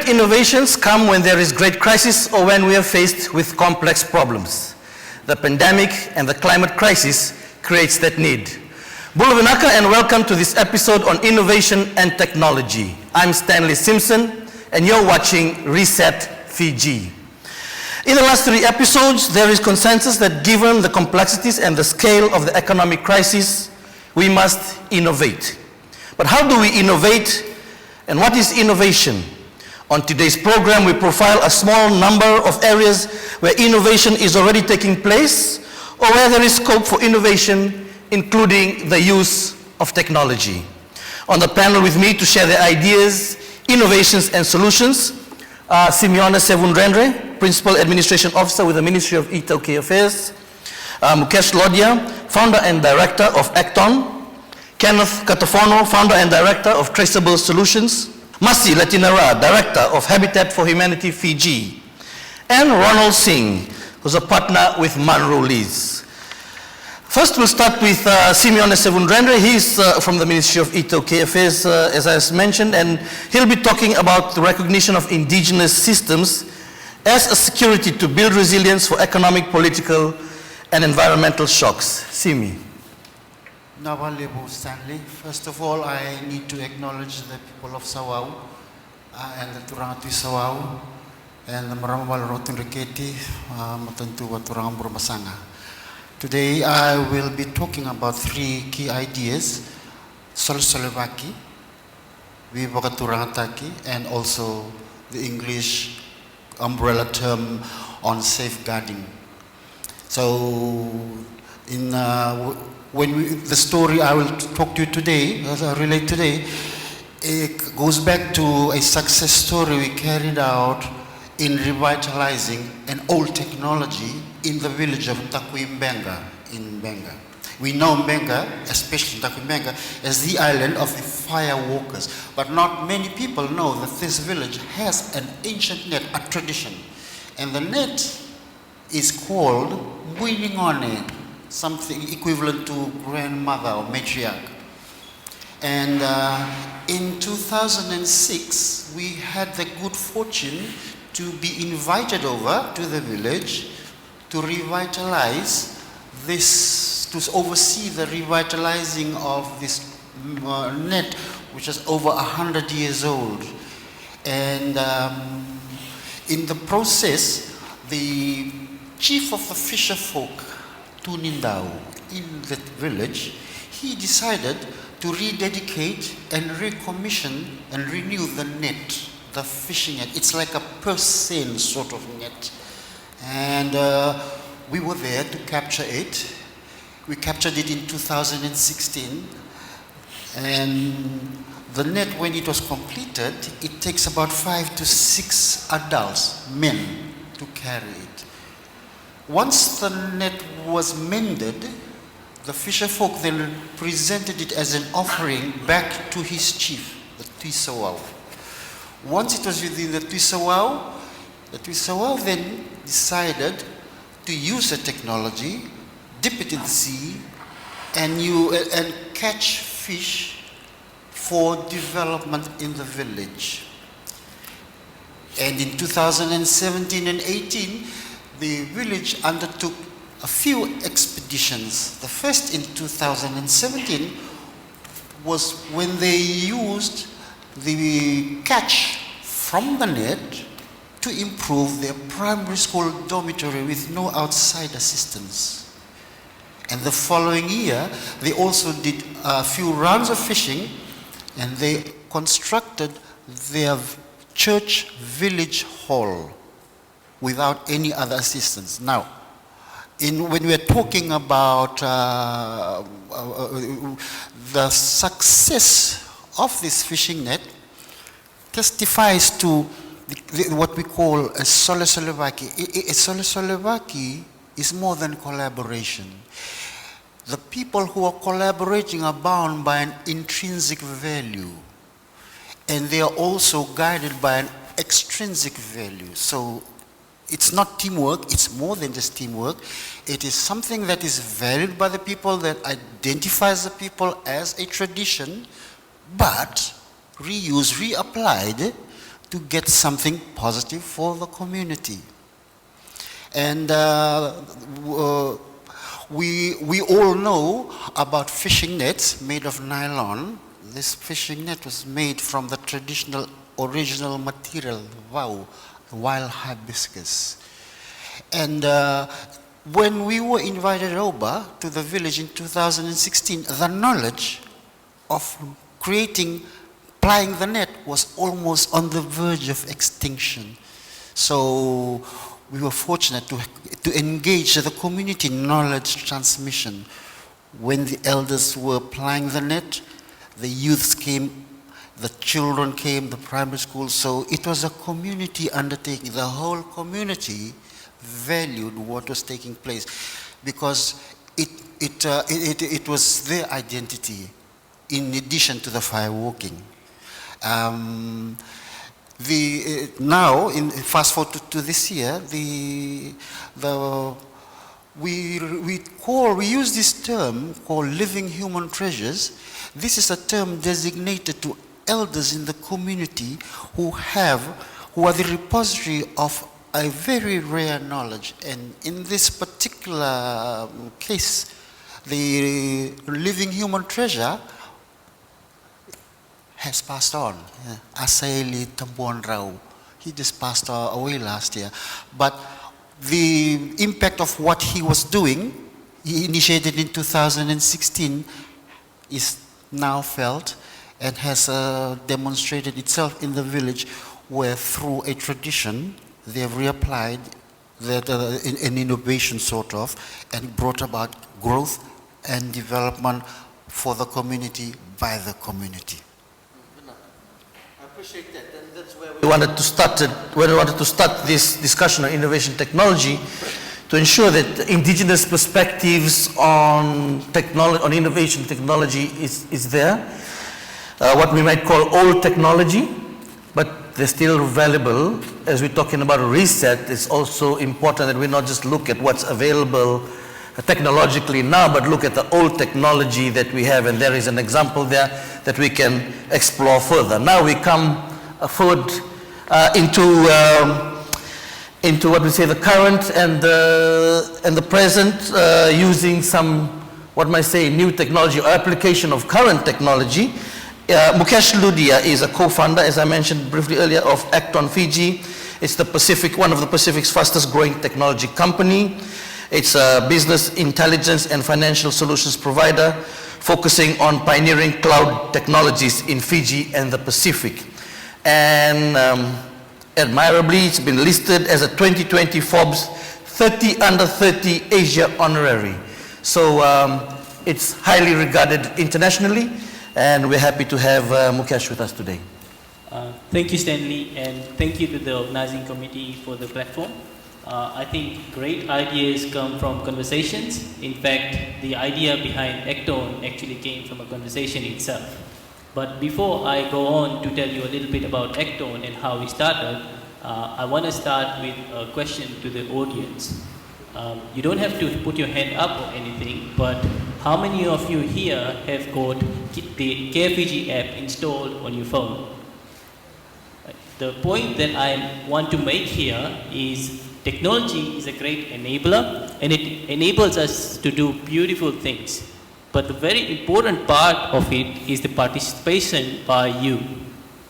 Great innovations come when there is great crisis or when we are faced with complex problems. The pandemic and the climate crisis creates that need. Bula vinaka and welcome to this episode on innovation and technology. I'm Stanley Simpson and you're watching Reset Fiji. In the last 3 episodes, there is consensus that given the complexities and the scale of the economic crisis, we must innovate. But how do we innovate and what is innovation? On today's program, we profile a small number of areas where innovation is already taking place or where there is scope for innovation, including the use of technology. On the panel with me to share their ideas, innovations, and solutions, Simeone Sevundrendre, Principal Administration Officer with the Ministry of E-Tauke Affairs, Mukesh Lodhia, Founder and Director of Acton, Kenneth Katafono, Founder and Director of Traceable Solutions, Masi Latinara, Director of Habitat for Humanity Fiji, and Ronald Singh, who's a partner with Munro Lees. First, we'll start with Simeone Sevundrendre. He's from the Ministry of E-Tauke Affairs, as I mentioned, and he'll be talking about the recognition of indigenous systems as a security to build resilience for economic, political, and environmental shocks. Simi. Nawalebu Stanley. First of all, I need to acknowledge the people of Sawau and the Turangatu Sawau and the Maramawal Rotun Riketi, Matantu Waturang Burmasanga. Today, I will be talking about 3 key ideas: Solsolevaki, Vivakaturangtaki, and also the English umbrella term on safeguarding. So, the story I will talk to you today, relate today, it goes back to a success story we carried out in revitalizing an old technology in the village of Takwimbenga in Benga. We know Benga, especially Takwimbenga, as the island of the fire walkers. But not many people know that this village has an ancient net, a tradition. And the net is called Muiningone, something equivalent to grandmother or matriarch. And in 2006, we had the good fortune to be invited over to the village to revitalize this, to oversee the revitalizing of this net, which is over 100 years old. And in the process, the chief of the fisher folk, Tunindau, in that village, he decided to rededicate and recommission and renew the net, the fishing net. It's like a purse seine sort of net. And we were there to capture it. We captured it in 2016. And the net, when it was completed, it takes about 5 to 6 adults, men, to carry it. Once the net was mended, the fisher folk then presented it as an offering back to his chief, the Tuisawau. Once it was within the Tuisawau then decided to use the technology, dip it in the sea, and catch fish for development in the village. And in 2017 and 18, the village undertook a few expeditions. The first in 2017 was when they used the catch from the net to improve their primary school dormitory with no outside assistance. And the following year, they also did a few rounds of fishing and they constructed their church village hall without any other assistance. Now, when we are talking about the success of this fishing net, testifies to what we call a Solsolevaki. A Solsolevaki is more than collaboration. The people who are collaborating are bound by an intrinsic value, and they are also guided by an extrinsic value. So it's not teamwork, it's more than just teamwork. It is something that is valued by the people, that identifies the people as a tradition, but reused, reapplied to get something positive for the community. And we all know about fishing nets made of nylon. This fishing net was made from the traditional original material, wow, wild hibiscus. And when we were invited over to the village in 2016, the knowledge of plying the net was almost on the verge of extinction. So we were fortunate to engage the community knowledge transmission. When the elders were plying the net, the youths came, the children came, the primary school. So it was a community undertaking. The whole community valued what was taking place because it was their identity in addition to the firewalking. Now, fast forward to this year, we use this term called living human treasures. This is a term designated to elders in the community who are the repository of a very rare knowledge. And in this particular case, the living human treasure has passed on. Asaili Tambuan Rao, he just passed away last year. But the impact of what he was doing, he initiated in 2016, is now felt and has demonstrated itself in the village, where through a tradition they have reapplied an innovation sort of, and brought about growth and development for the community by the community. Appreciate that, and that's where we wanted to start this discussion on innovation technology, to ensure that indigenous perspectives on technology, on innovation technology is there. What we might call old technology, but they're still valuable. As we're talking about a reset, it's also important that we not just look at what's available technologically now, but look at the old technology that we have, and there is an example there that we can explore further. Now we come forward into what we say the current and the present, using some, what might say, new technology or application of current technology. Mukesh Ludia is a co-founder, as I mentioned briefly earlier, of Acton Fiji. It's one of the Pacific's fastest growing technology company. It's a business intelligence and financial solutions provider focusing on pioneering cloud technologies in Fiji and the Pacific. And admirably, it's been listed as a 2020 Forbes 30 under 30 Asia honorary. So it's highly regarded internationally, and we're happy to have Mukesh with us today. Thank you, Stanley, and thank you to the organizing committee for the platform. I think great ideas come from conversations. In fact, the idea behind Acton actually came from a conversation itself. But before I go on to tell you a little bit about Acton and how we started, I want to start with a question to the audience. You don't have to put your hand up or anything, but how many of you here have got the Care Fiji app installed on your phone? The point that I want to make here is technology is a great enabler, and it enables us to do beautiful things. But the very important part of it is the participation by you.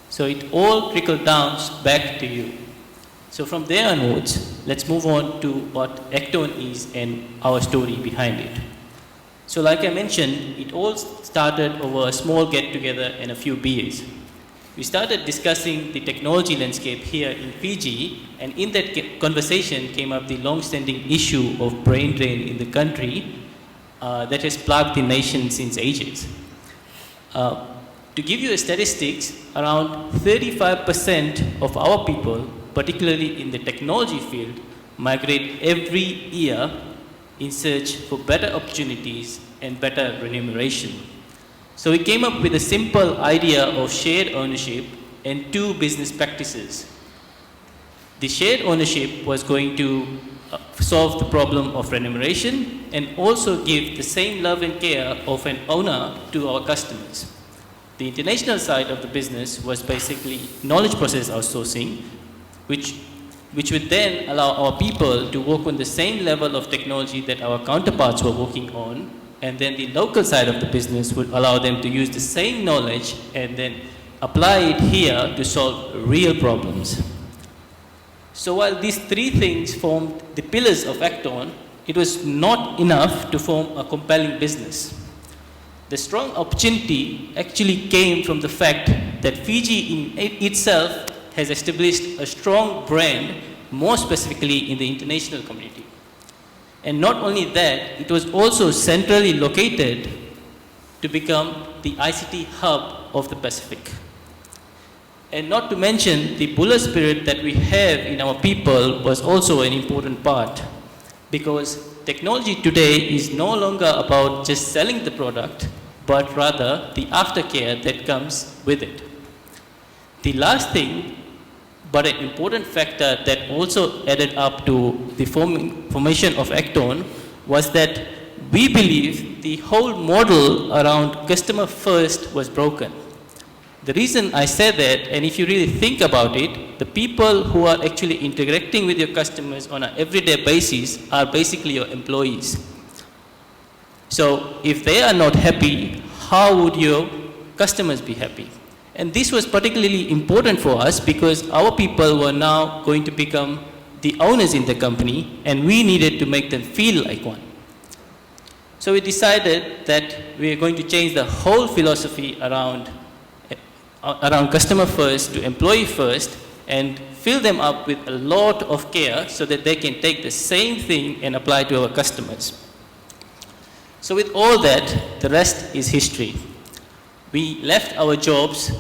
So it all trickles down back to you. So from there onwards, let's move on to what Acton is and our story behind it. So like I mentioned, it all started over a small get-together and a few beers. We started discussing the technology landscape here in Fiji, and in that conversation came up the long-standing issue of brain drain in the country that has plagued the nation since ages. To give you a statistics, around 35% of our people, particularly in the technology field, migrate every year in search for better opportunities and better remuneration. So we came up with a simple idea of shared ownership and two business practices. The shared ownership was going to solve the problem of remuneration and also give the same love and care of an owner to our customers. The international side of the business was basically knowledge process outsourcing, which would then allow our people to work on the same level of technology that our counterparts were working on, and then the local side of the business would allow them to use the same knowledge and then apply it here to solve real problems. So while these three things formed the pillars of Acton, it was not enough to form a compelling business. The strong opportunity actually came from the fact that Fiji in itself has established a strong brand, more specifically in the international community. And not only that, it was also centrally located to become the ICT hub of the Pacific. And not to mention, the buller spirit that we have in our people was also an important part, because technology today is no longer about just selling the product, but rather the aftercare that comes with it. The last thing, but an important factor that also added up to the formation of Acton, was that we believe the whole model around customer first was broken. The reason I say that, and if you really think about it, the people who are actually interacting with your customers on an everyday basis are basically your employees. So if they are not happy, how would your customers be happy? And this was particularly important for us because our people were now going to become the owners in the company, and we needed to make them feel like one. So we decided that we are going to change the whole philosophy around customer first to employee first, and fill them up with a lot of care so that they can take the same thing and apply to our customers. So with all that, the rest is history. We left our jobs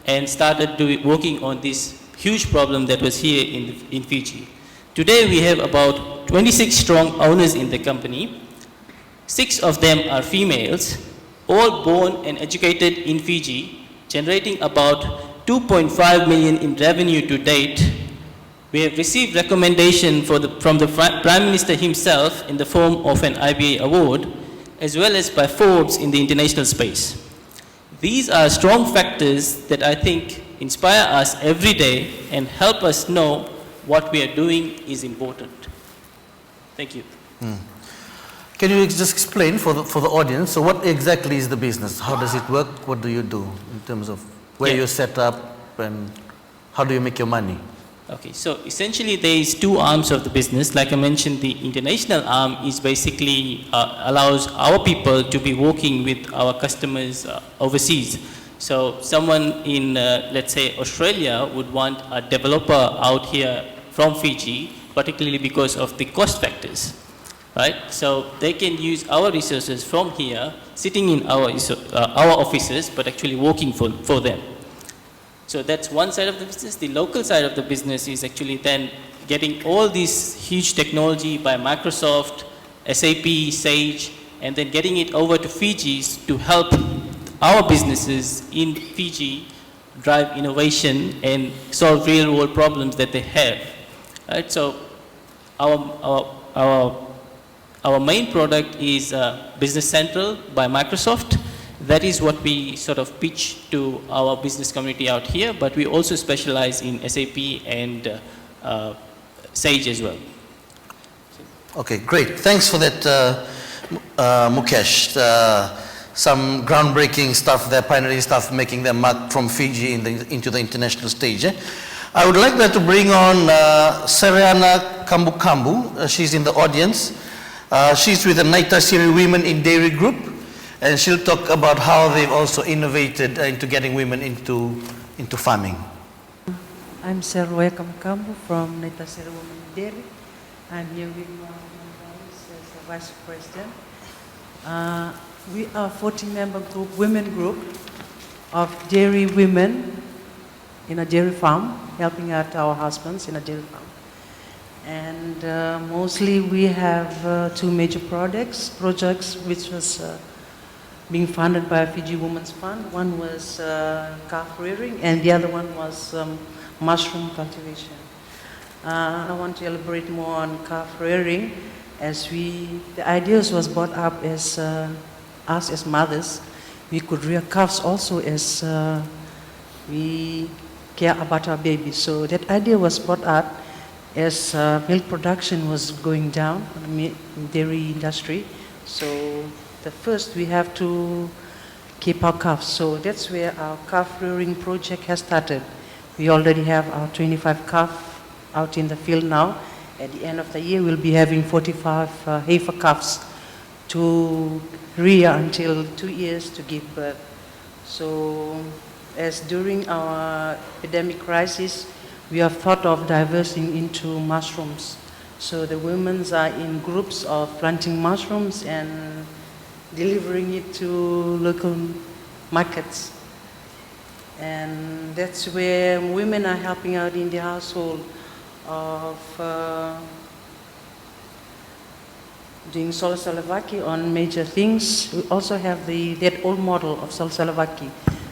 and started working on this huge problem that was here in Fiji. Today we have about 26 strong owners in the company. 6 of them are females, all born and educated in Fiji, generating about 2.5 million in revenue to date. We have received recommendation from the Prime Minister himself in the form of an IBA award, as well as by Forbes in the international space. These are strong factors that I think inspire us every day and help us know what we are doing is important. Thank you. Can you just explain for the audience, so what exactly is the business? How does it work? What do you do in terms of where you're set up and how do you make your money? Okay, so essentially there is 2 arms of the business. Like I mentioned, the international arm is basically allows our people to be working with our customers overseas. So someone in, let's say, Australia would want a developer out here from Fiji, particularly because of the cost factors. Right? So they can use our resources from here, sitting in our offices, but actually working for them. So that's one side of the business. The local side of the business is actually then getting all this huge technology by Microsoft, SAP, Sage, and then getting it over to Fiji to help our businesses in Fiji drive innovation and solve real world problems that they have. Right? So our main product is Business Central by Microsoft. That is what we sort of pitch to our business community out here, but we also specialize in SAP and Sage as well. Okay, great. Thanks for that, Mukesh. Some groundbreaking stuff there, pioneering stuff, making their mark from Fiji into the international stage. I would like that to bring on Sariana Kambu. She's in the audience. She's with the Naita Siri Women in Dairy Group, and she'll talk about how they've also innovated into getting women into farming. I'm Sarwaya Kamkambu from Naita Siri Women in Dairy. I'm here with my as the Vice President. We are a 40-member group, women group of dairy women in a dairy farm, helping out our husbands in a dairy farm. And mostly we have 2 major projects which was being funded by Fiji Women's Fund. One was calf rearing and the other one was mushroom cultivation. I want to elaborate more on calf rearing, as the ideas was brought up as us as mothers we could rear calves also as we care about our babies. So that idea was brought up as milk production was going down in the dairy industry. So the first we have to keep our calves. So that's where our calf rearing project has started. We already have our 25 calves out in the field now. At the end of the year, we'll be having 45 heifer calves to rear until 2 years to give birth. So as during our epidemic crisis, we have thought of diversing into mushrooms. So the women are in groups of planting mushrooms and delivering it to local markets. And that's where women are helping out in the household of doing solar salavaki on major things. We also have that old model of solar salavaki,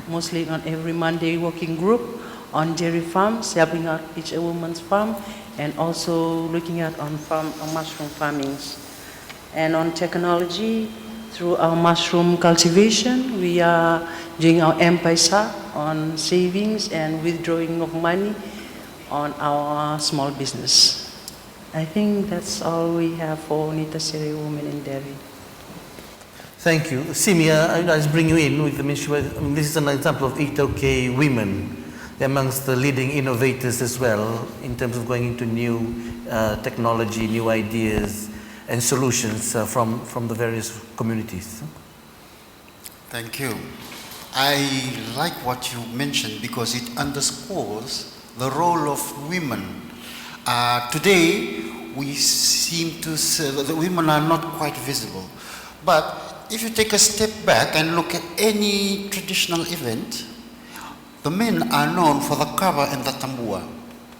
mostly on every Monday working group on dairy farms, helping out each woman's farm, and also looking at on mushroom farmings. And on technology, through our mushroom cultivation, we are doing our M-Pesa on savings and withdrawing of money on our small business. I think that's all we have for Nitasiri Women in Dairy. Thank you. Simia, I'll bring you in with the mission. This is an example of Itoke women. They're amongst the leading innovators as well in terms of going into new technology, new ideas and solutions from the various communities. Thank you. I like what you mentioned because it underscores the role of women. Today, we seem to say that the women are not quite visible. But if you take a step back and look at any traditional event, the men are known for the kava and the tambua,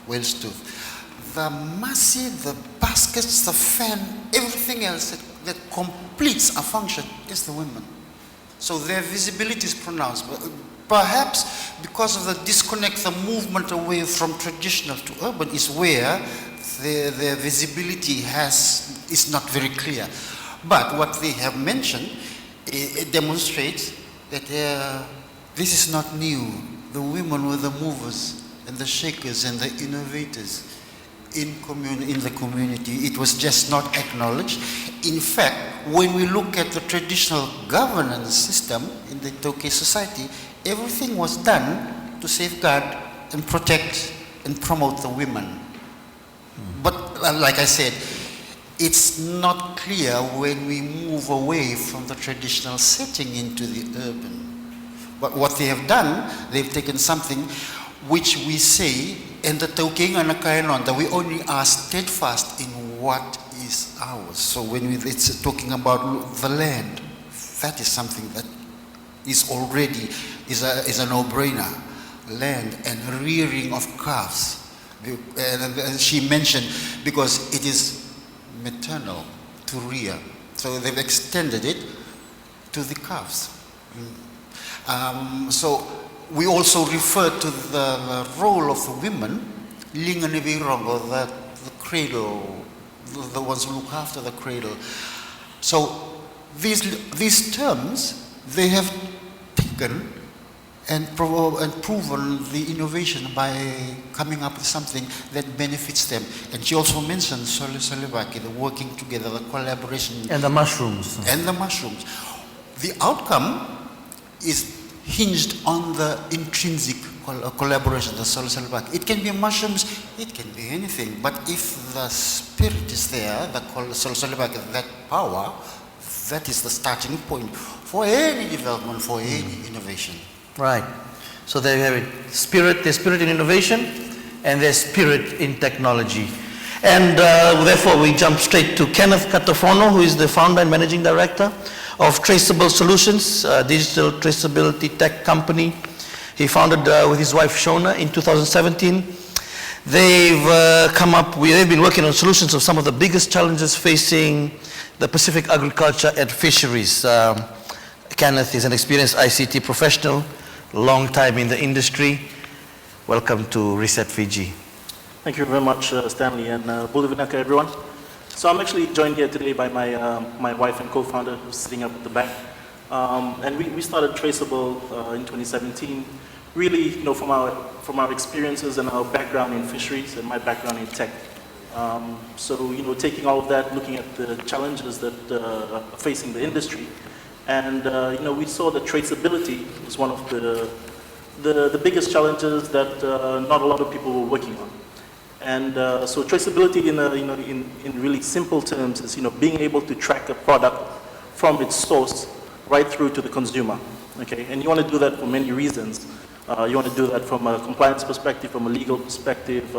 whale's tooth. The masi, the baskets, the fan, everything else that completes a function is the women. So their visibility is pronounced. Perhaps because of the disconnect, the movement away from traditional to urban is where their visibility is not very clear. But what they have mentioned, it demonstrates that this is not new. The women were the movers and the shakers and the innovators in the community. It was just not acknowledged. In fact, when we look at the traditional governance system in the Toke society, everything was done to safeguard and protect and promote the women. But like I said, it's not clear when we move away from the traditional setting into the urban. But what they have done, they've taken something which we say, and the Tauking and Kainon, that we only are steadfast in what is ours. So when it's talking about the land, that is something that is already is a no-brainer. Land and rearing of calves. And she mentioned because it is maternal to rear. So they've extended it to the calves. So we also refer to the role of the women, Linganevirongo, the cradle, the ones who look after the cradle. So these terms, they have taken and proven the innovation by coming up with something that benefits them. And she also mentioned Solivaki, the working together, the collaboration. And the mushrooms. And the mushrooms. The outcome is hinged on the intrinsic collaboration, the Solivaki. It can be mushrooms, it can be anything. But if the spirit is there, the Solivaki, that power, that is the starting point for any development, for any innovation. Right. So there you have it. There's spirit in innovation and there's spirit in technology. And therefore we jump straight to Kenneth Katafono, who is the founder and managing director of Traceable Solutions, a digital traceability tech company. He founded with his wife Shona in 2017. They've they've been working on solutions of some of the biggest challenges facing the Pacific agriculture and fisheries. Kenneth is an experienced ICT professional, long time in the industry. Welcome to Reset Fiji. Thank you very much, Stanley, and Bulavinaka, everyone. So I'm actually joined here today by my wife and co-founder, who's sitting up at the back. And we started Traceable in 2017, really, from our experiences and our background in fisheries and my background in tech. So, taking all of that, looking at the challenges that are facing the industry, and we saw that traceability is one of the biggest challenges that not a lot of people were working on. And so traceability in really simple terms is being able to track a product from its source right through to the consumer. Okay, and you want to do that for many reasons. You want to do that from a compliance perspective, from a legal perspective,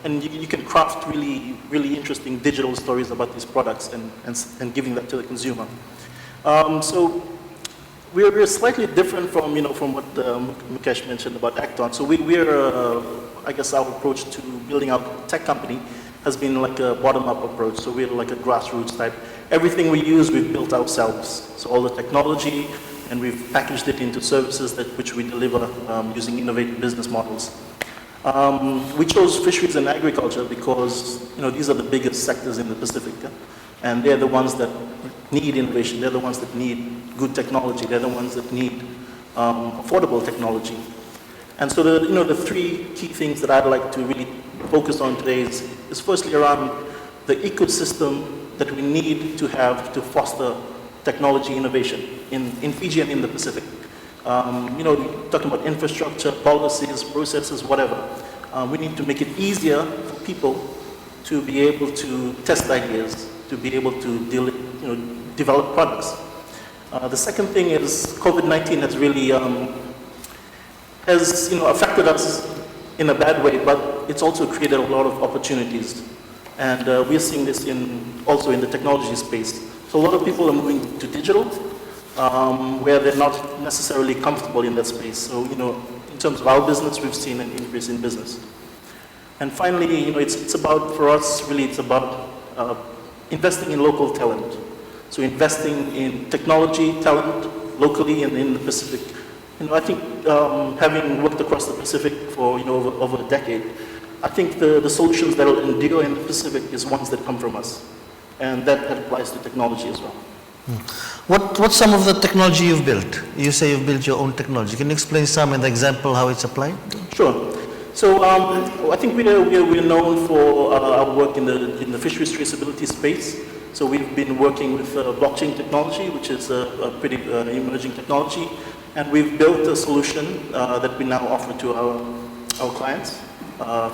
and you can craft really, really interesting digital stories about these products and giving that to the consumer. So we're slightly different from what Mukesh mentioned about Acton. So we're, I guess our approach to building our tech company has been like a bottom-up approach. So we're like a grassroots type. Everything we use, we've built ourselves. So all the technology, and we've packaged it into services which we deliver using innovative business models. We chose fisheries and agriculture because these are the biggest sectors in the Pacific, and they're the ones that need innovation. They're the ones that need good technology. They're the ones that need affordable technology. And so the three key things that I'd like to really focus on today is firstly around the ecosystem that we need to have to foster technology innovation in Fiji and in the Pacific. Talking about infrastructure, policies, processes, whatever. We need to make it easier for people to be able to test ideas, to be able to develop products. The second thing is COVID-19 has really affected us in a bad way, but it's also created a lot of opportunities. And we're seeing this also in the technology space. So a lot of people are moving to digital, where they're not necessarily comfortable in that space. So, in terms of our business, we've seen an increase in business. And finally, it's about, for us, really, it's about investing in local talent. So investing in technology talent locally and in the Pacific. I think having worked across the Pacific for over a decade, I think the solutions that will endure in the Pacific is ones that come from us. And that applies to technology as well. What's some of the technology you've built? You say you've built your own technology. Can you explain some and the example how it's applied? Sure. So I think we're known for our work in the fisheries traceability space. So we've been working with blockchain technology, which is a pretty emerging technology. And we've built a solution that we now offer to our clients,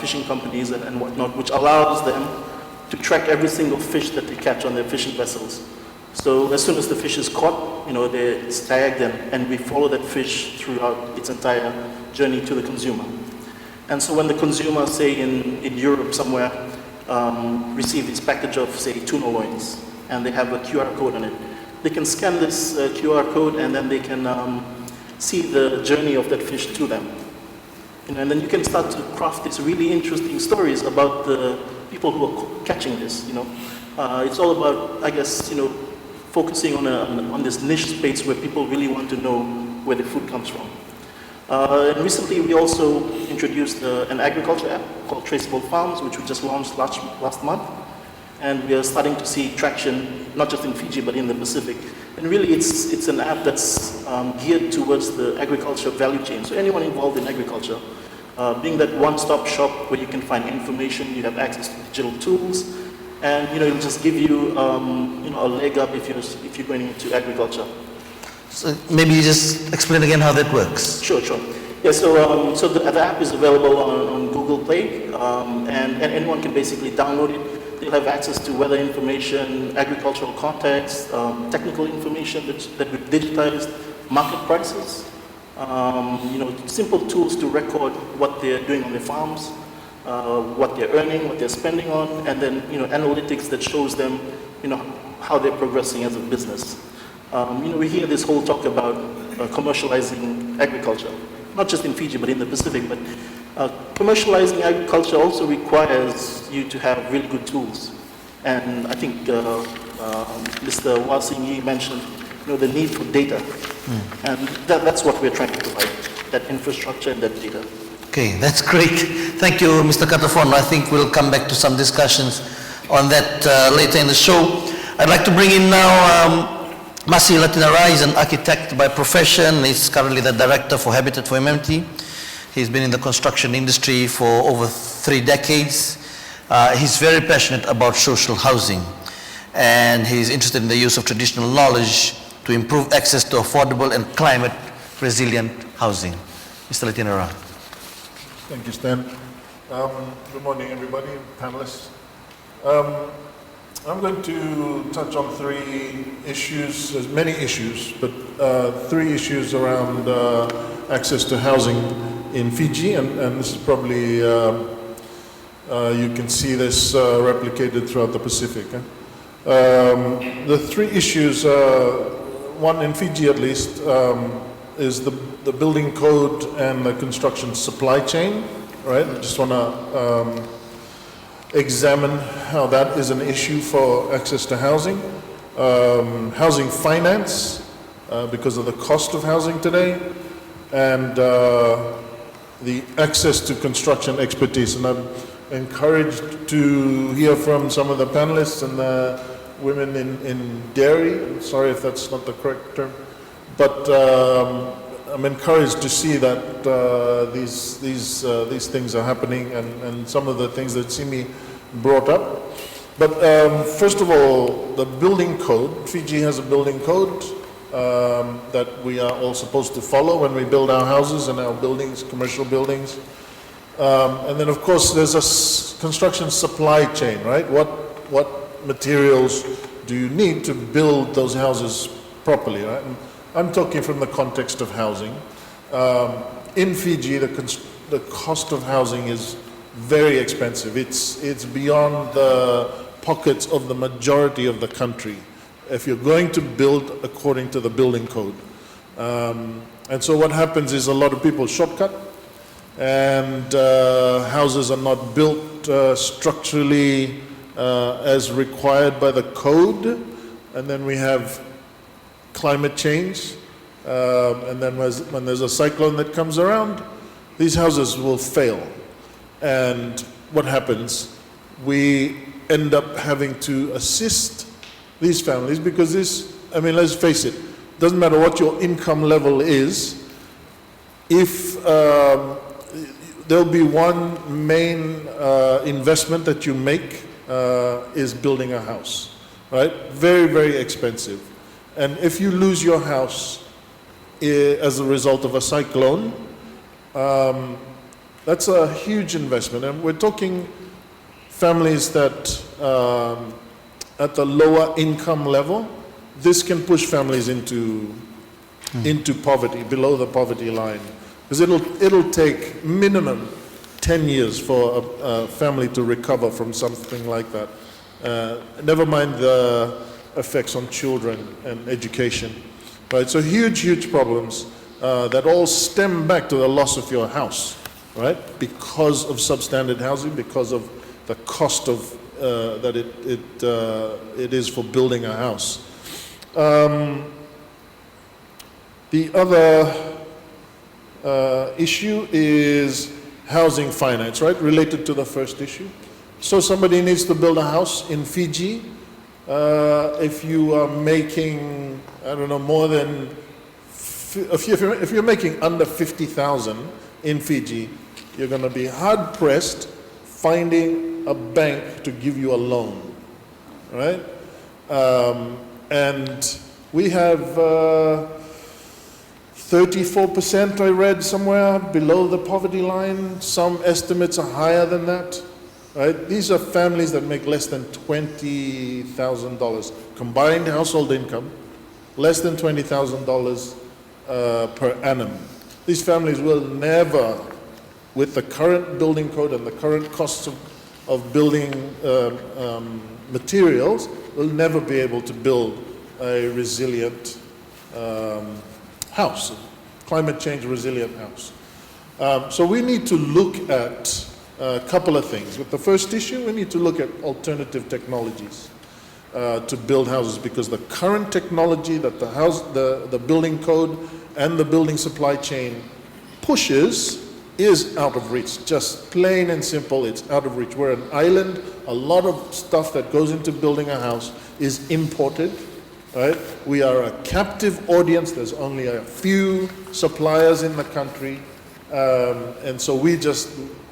fishing companies and whatnot, which allows them to track every single fish that they catch on their fishing vessels. So as soon as the fish is caught, it's tagged and we follow that fish throughout its entire journey to the consumer. And so when the consumer, say in Europe somewhere, receive this package of, say, tuna loins, and they have a QR code on it, they can scan this QR code and then they can see the journey of that fish to them. And then you can start to craft these really interesting stories about the people who are catching this. It's all about, I guess, focusing on this niche space where people really want to know where the food comes from. And recently we also introduced an agriculture app called Traceable Farms, which we just launched last month. And we are starting to see traction, not just in Fiji, but in the Pacific. And really it's an app that's geared towards the agriculture value chain. So anyone involved in agriculture, being that one-stop shop where you can find information, you have access to digital tools, and it'll just give you a leg up if you're going into agriculture. So maybe you just explain again how that works. Sure. Yeah, so the app is available on Google Play, and anyone can basically download it. They'll have access to weather information, agricultural context, technical information that we've digitized, market prices, simple tools to record what they're doing on their farms, what they're earning, what they're spending on, and then analytics that shows them how they're progressing as a business. We hear this whole talk about commercializing agriculture, not just in Fiji but in the Pacific. But commercializing agriculture also requires you to have really good tools, and I think Mr. Wasing Yi mentioned the need for data, and that's what we're trying to provide, that infrastructure and that data. Okay, that's great. Thank you, Mr. Katafon. I think we'll come back to some discussions on that later in the show. I'd like to bring in now Masi Latinara is an architect by profession. He's currently the director for Habitat for Humanity. He's been in the construction industry for over 3 decades. He's very passionate about social housing, and he's interested in the use of traditional knowledge to improve access to affordable and climate resilient housing. Mr. Latinara. Thank you, Stan. Good morning, everybody, panelists. I'm going to touch on 3 issues, there's many issues, but 3 issues around access to housing in Fiji, and this is probably, you can see this replicated throughout the Pacific. The 3 issues, one in Fiji at least, is the building code and the construction supply chain, right? I just want to examine how that is an issue for access to housing. Housing finance, because of the cost of housing today, and the access to construction expertise. And I'm encouraged to hear from some of the panelists and the women in dairy. I'm sorry if that's not the correct term, but I'm encouraged to see that these things are happening, and some of the things that Simi brought up. But first of all, the building code. Fiji has a building code that we are all supposed to follow when we build our houses and our buildings, commercial buildings. And then, of course, there's a construction supply chain, right? What materials do you need to build those houses properly, right? And I'm talking from the context of housing. In Fiji, the cost of housing is very expensive. It's beyond the pockets of the majority of the country if you're going to build according to the building code. And so what happens is a lot of people shortcut, and houses are not built structurally as required by the code, and then we have climate change, and then when there's a cyclone that comes around, these houses will fail. And what happens? We end up having to assist these families because let's face it, doesn't matter what your income level is, if there'll be one main investment that you make is building a house, right? Very, very expensive. And if you lose your house as a result of a cyclone, that's a huge investment. And we're talking families that at the lower income level, this can push families into poverty, below the poverty line. Because it'll take minimum 10 years for a family to recover from something like that. Never mind the effects on children and education. Right? So huge problems that all stem back to the loss of your house, right? Because of substandard housing, because of the cost of that it is for building a house. The other issue is housing finance, right? Related to the first issue. So somebody needs to build a house in Fiji. If you are making, I don't know, more than, if you're making under 50,000 in Fiji, you're going to be hard pressed finding a bank to give you a loan, right? And we have 34%, I read somewhere, below the poverty line. Some estimates are higher than that, right? These are families that make less than $20,000 combined household income, less than $20,000 per annum. These families will never, with the current building code and the current costs of building materials, will never be able to build a resilient house, a climate change resilient house. So we need to look at a couple of things. With the first issue, we need to look at alternative technologies to build houses, because the current technology that the building code and the building supply chain pushes is out of reach. Just plain and simple, it's out of reach. We're an island. A lot of stuff that goes into building a house is imported right? We are a captive audience. There's only a few suppliers in the country. And so we just,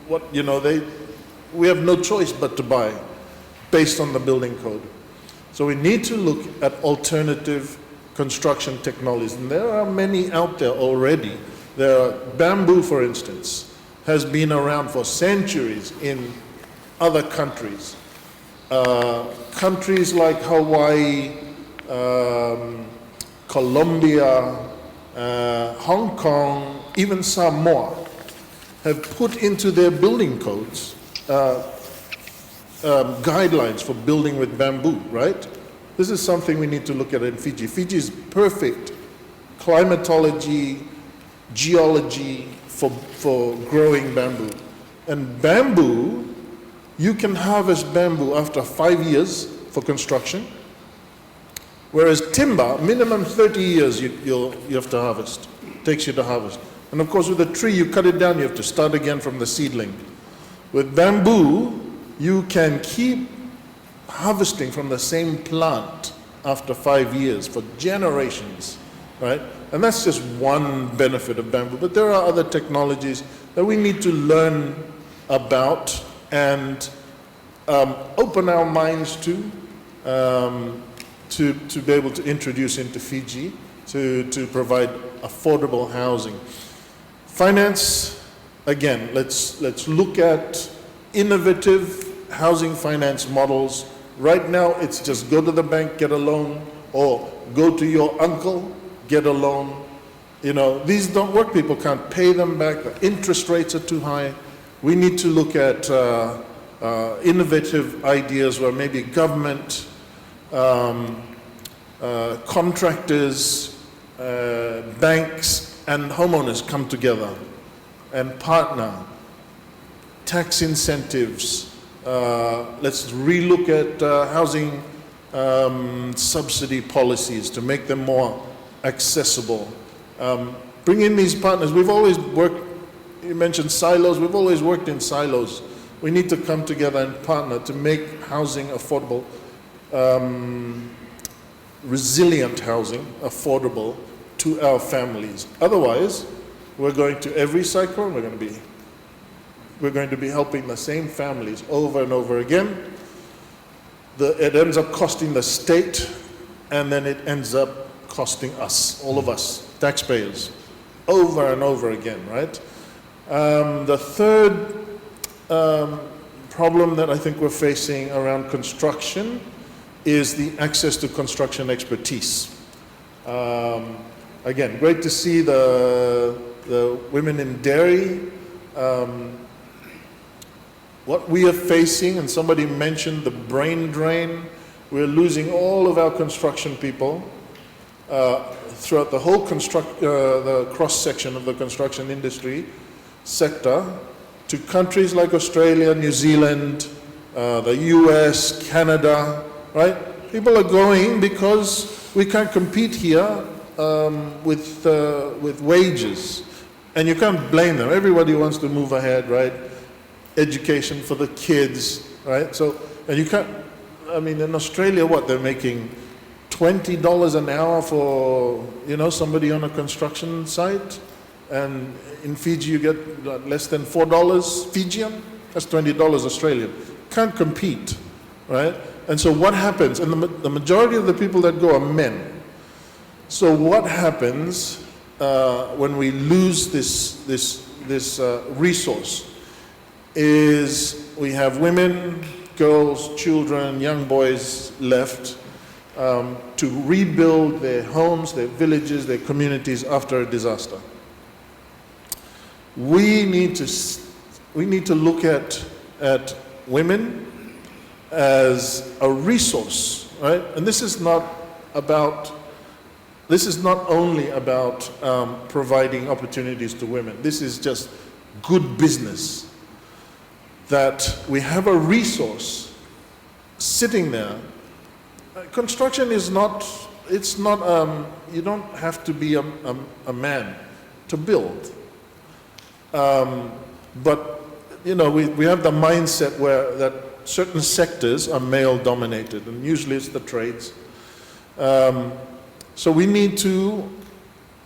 we have no choice but to buy based on the building code. So we need to look at alternative construction technologies. And there are many out there already. Bamboo, for instance, has been around for centuries in other countries. Countries like Hawaii, Colombia, Hong Kong, even Samoa have put into their building codes guidelines for building with bamboo, right? This is something we need to look at in Fiji. Fiji is perfect climatology, geology for growing bamboo. And bamboo, you can harvest bamboo after 5 years for construction, whereas timber, minimum 30 years you have to harvest, takes you to harvest. And of course with a tree, you cut it down, you have to start again from the seedling. With bamboo, you can keep harvesting from the same plant after 5 years for generations, right? And that's just one benefit of bamboo. But there are other technologies that we need to learn about and open our minds to be able to introduce into Fiji to provide affordable housing. Finance, again, let's look at innovative housing finance models. Right now, it's just go to the bank, get a loan, or go to your uncle, get a loan. These don't work. People can't pay them back. The interest rates are too high. We need to look at innovative ideas where maybe government, contractors, banks, and homeowners come together and partner. Tax incentives. Let's relook at housing subsidy policies to make them more accessible. Bring in these partners. We've always worked, you mentioned silos, we've always worked in silos. We need to come together and partner to make housing affordable, resilient housing affordable to our families. Otherwise, we're going to every cyclone, we're going to be helping the same families over and over again. It ends up costing the state, and then it ends up costing us, all of us, taxpayers, over and over again, right? The third problem that I think we're facing around construction is the access to construction expertise. Again, great to see the women in dairy. What we are facing, and somebody mentioned the brain drain, we're losing all of our construction people throughout the whole the cross-section of the construction industry sector to countries like Australia, New Zealand, the US, Canada, right? People are going because we can't compete here with wages. And you can't blame them. Everybody wants to move ahead, right? Education for the kids, right? So, and you can't, in Australia, they're making $20 an hour for, somebody on a construction site. And in Fiji, you get less than $4 Fijian. That's $20 Australian. Can't compete, right? And so what happens? And the majority of the people that go are men. So what happens when we lose this resource is we have women, girls, children, young boys left to rebuild their homes, their villages, their communities after a disaster. We need to look at women as a resource, right? And this is not only about providing opportunities to women. This is just good business. That we have a resource sitting there. Construction is not, you don't have to be a man to build. But, we have the mindset that certain sectors are male dominated, and usually it's the trades. So we need to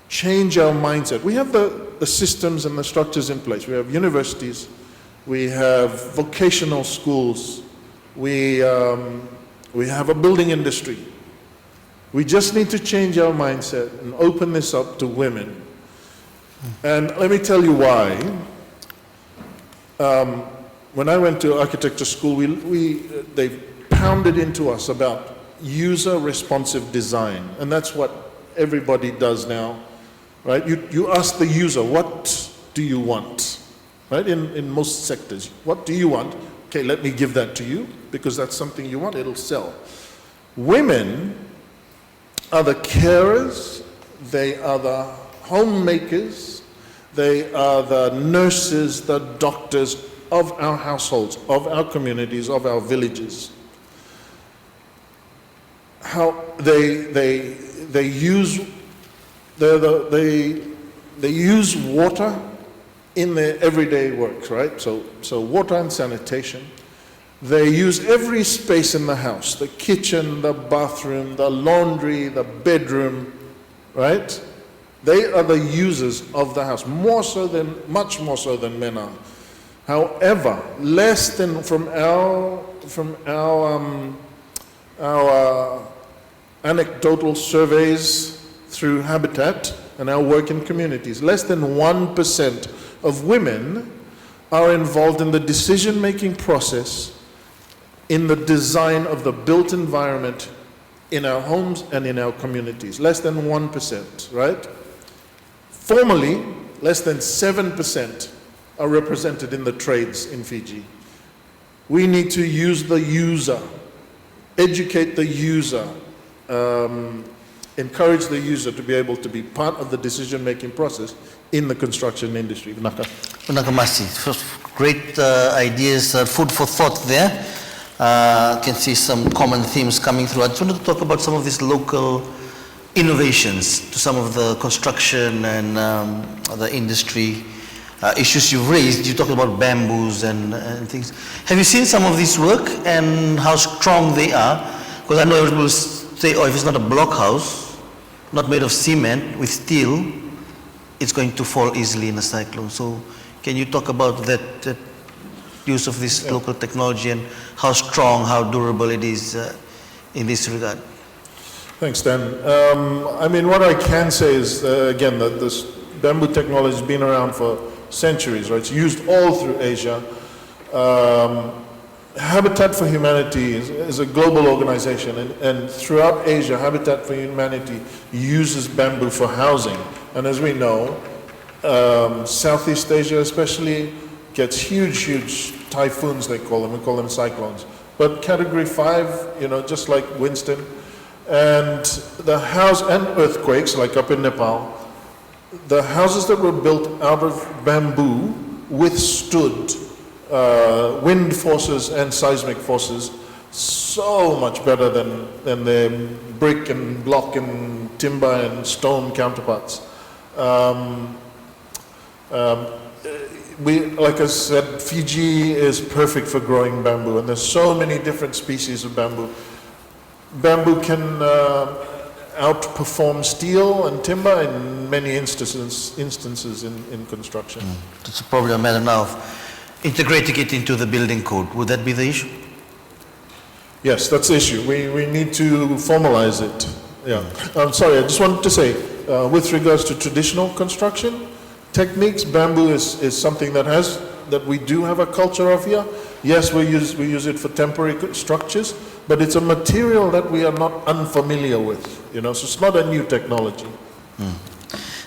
change our mindset. We have the systems and the structures in place. We have universities, we have vocational schools, we have a building industry. We just need to change our mindset and open this up to women. And let me tell you why. When I went to architecture school, they pounded into us about user-responsive design, and that's what everybody does now, right? You ask the user, what do you want, right? In most sectors, what do you want? Okay, let me give that to you, because that's something you want, it'll sell. Women are the carers, they are the homemakers, they are the nurses, the doctors of our households, of our communities, of our villages. How they use water in their everyday work, right? So water and sanitation. They use every space in the house, the kitchen, the bathroom, the laundry, the bedroom, right? They are the users of the house, much more so than men are. However, less than from our anecdotal surveys through Habitat and our work in communities, less than 1% of women are involved in the decision-making process in the design of the built environment in our homes and in our communities. Less than 1%, right? Formally, less than 7% are represented in the trades in Fiji. We need to use the user, educate the user, encourage the user to be able to be part of the decision-making process in the construction industry. Masi, great ideas, food for thought there. Can see some common themes coming through. I just wanted to talk about some of these local innovations to some of the construction and the industry issues you've raised. You talked about bamboos and things. Have you seen some of this work and how strong they are? Because I know everyone will say, oh, if it's not a block house, not made of cement, with steel, it's going to fall easily in a cyclone. So can you talk about that use of this local technology and how strong, how durable it is in this regard? Thanks, Dan. I mean, what I can say is, again, that this bamboo technology has been around for centuries, right? It's used all through Asia. Habitat for Humanity is a global organization, and throughout Asia, Habitat for Humanity uses bamboo for housing. And as we know, Southeast Asia especially gets huge typhoons, they call them. We call them cyclones. But category 5, you know, just like Winston, and and earthquakes, like up in Nepal, the houses that were built out of bamboo withstood wind forces and seismic forces so much better than their brick and block and timber and stone counterparts. Like I said, Fiji is perfect for growing bamboo, and there's so many different species of bamboo. Bamboo can outperform steel and timber in many instances in construction. It's probably a matter now of integrating it into the building code. Would that be the issue? Yes, that's the issue. We need to formalize it. Yeah. I'm sorry, I just wanted to say, with regards to traditional construction techniques, bamboo is something that we do have a culture of here. Yes, we use it for temporary structures, but it's a material that we are not unfamiliar with, you know, so it's not a new technology.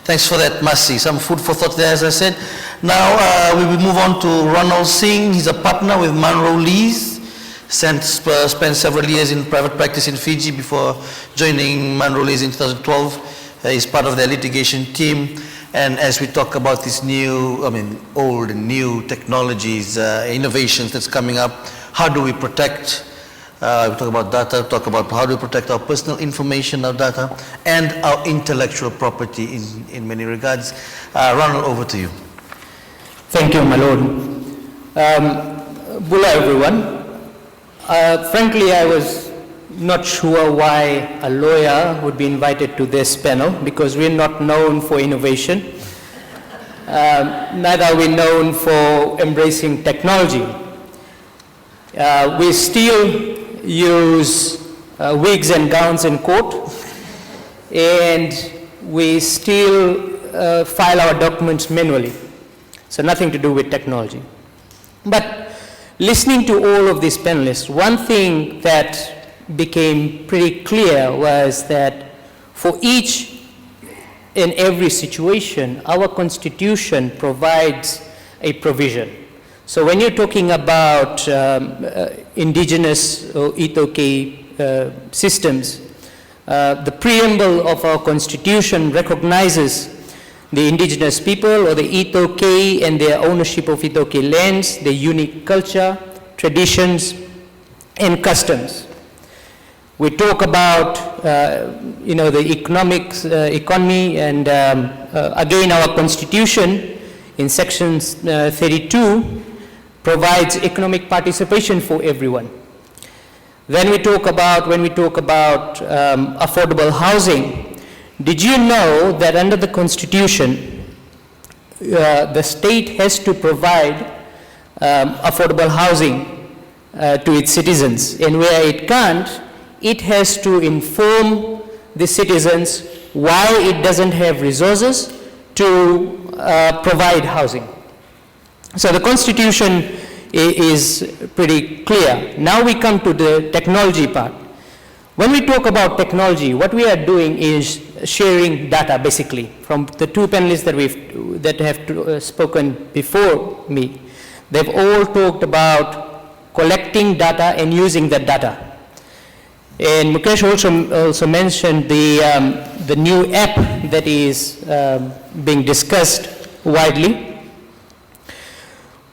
Thanks for that, Masi. Some food for thought there, as I said. Now we will move on to Ronald Singh. He's a partner with Munro Lees. Spent several years in private practice in Fiji before joining Munro Lees in 2012. He's part of their litigation team. And as we talk about these old and new technologies, innovations that's coming up, how do we protect? We talk about data, talk about how do we protect our personal information, our data, and our intellectual property in many regards. Ronald, over to you. Thank you, my lord. Bula, everyone. Frankly, I was not sure why a lawyer would be invited to this panel, because we're not known for innovation. Neither are we known for embracing technology. We still use wigs and gowns in court, and we still file our documents manually. So nothing to do with technology. But listening to all of these panelists, one thing that became pretty clear was that for each and every situation, our Constitution provides a provision. So when you're talking about indigenous or Itoke systems, the preamble of our Constitution recognizes the indigenous people or the Itoke and their ownership of Itoke lands, their unique culture, traditions, and customs. We talk about, the economy, and again, our Constitution in Section 32 provides economic participation for everyone. Then when we talk about affordable housing, did you know that under the Constitution, the state has to provide affordable housing to its citizens, and where it can't, it has to inform the citizens why it doesn't have resources to provide housing. So the Constitution is pretty clear. Now we come to the technology part. When we talk about technology, what we are doing is sharing data, basically, from the two panelists that have spoken before me. They've all talked about collecting data and using that data. And Mukesh also mentioned the new app that is being discussed widely.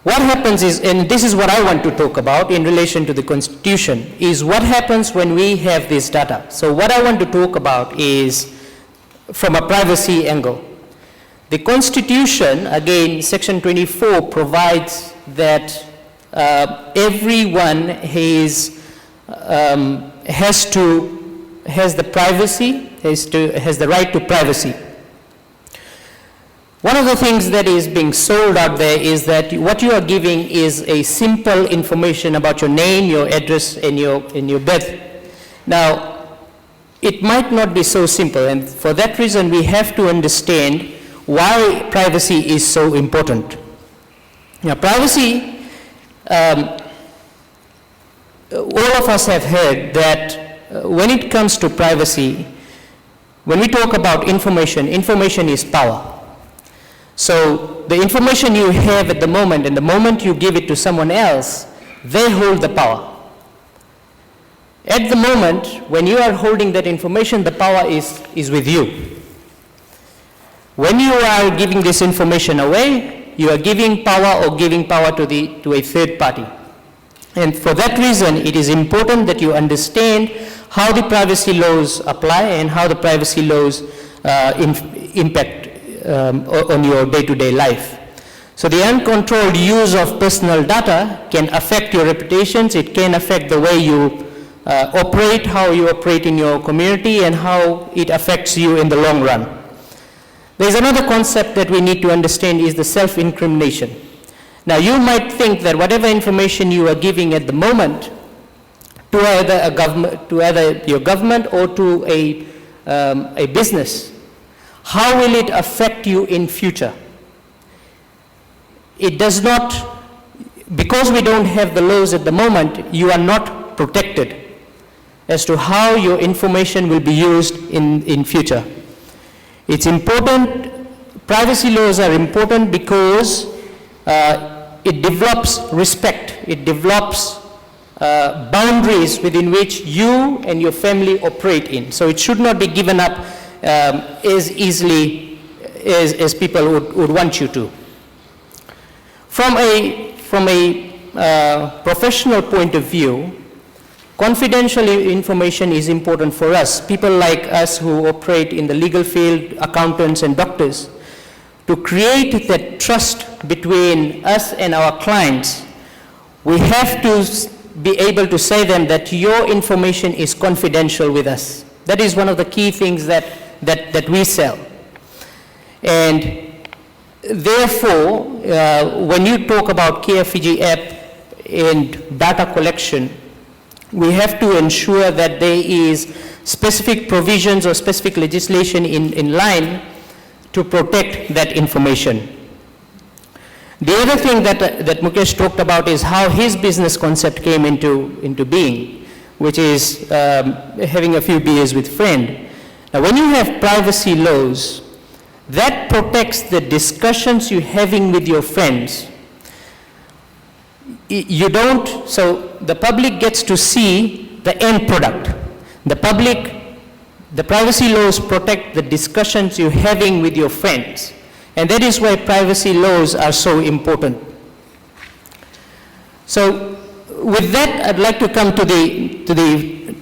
What happens is, and this is what I want to talk about in relation to the Constitution, is what happens when we have this data. So what I want to talk about is from a privacy angle. The Constitution, again, Section 24 provides that everyone has the right to privacy. One of the things that is being sold out there is that what you are giving is a simple information about your name, your address, and your birth. Now, it might not be so simple, and for that reason, we have to understand why privacy is so important. Now, privacy, all of us have heard that when it comes to privacy, when we talk about information, information is power. So the information you have at the moment, and the moment you give it to someone else, they hold the power. At the moment, when you are holding that information, the power is with you. When you are giving this information away, you are giving power to a third party. And for that reason, it is important that you understand how the privacy laws apply and how the privacy laws impact on your day-to-day life. So the uncontrolled use of personal data can affect your reputations, it can affect the way you operate, how you operate in your community, and how it affects you in the long run. There's another concept that we need to understand is the self-incrimination. Now you might think that whatever information you are giving at the moment to either your government or to a business, how will it affect you in future? It does not, because we don't have the laws at the moment, you are not protected as to how your information will be used in future. It's important, privacy laws are important because it develops respect, it develops boundaries within which you and your family operate in. So it should not be given up as easily as people would want you to. From a professional point of view, confidential information is important for us. People like us who operate in the legal field, accountants and doctors, to create that trust between us and our clients, we have to be able to say them that your information is confidential with us. That is one of the key things that we sell. And therefore, when you talk about Care Fiji app and data collection, we have to ensure that there is specific provisions or specific legislation in line to protect that information. The other thing that Mukesh talked about is how his business concept came into being, which is having a few beers with friend. Now, when you have privacy laws, that protects the discussions you're having with your friends. You don't, so the public gets to see the end product. The privacy laws protect the discussions you're having with your friends. And that is why privacy laws are so important. So with that, I'd like to come to the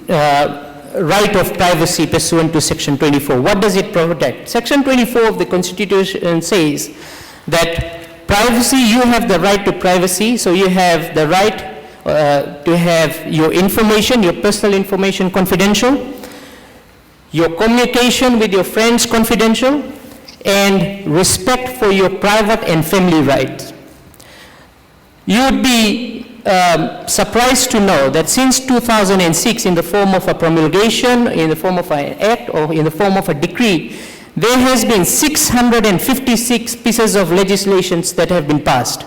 right of privacy pursuant to Section 24. What does it protect? Section 24 of the Constitution says that privacy, you have the right to privacy, so you have the right to have your information, your personal information confidential, your communication with your friends confidential, and respect for your private and family rights. You would be surprised to know that since 2006, in the form of a promulgation, in the form of an act, or in the form of a decree, there has been 656 pieces of legislations that have been passed.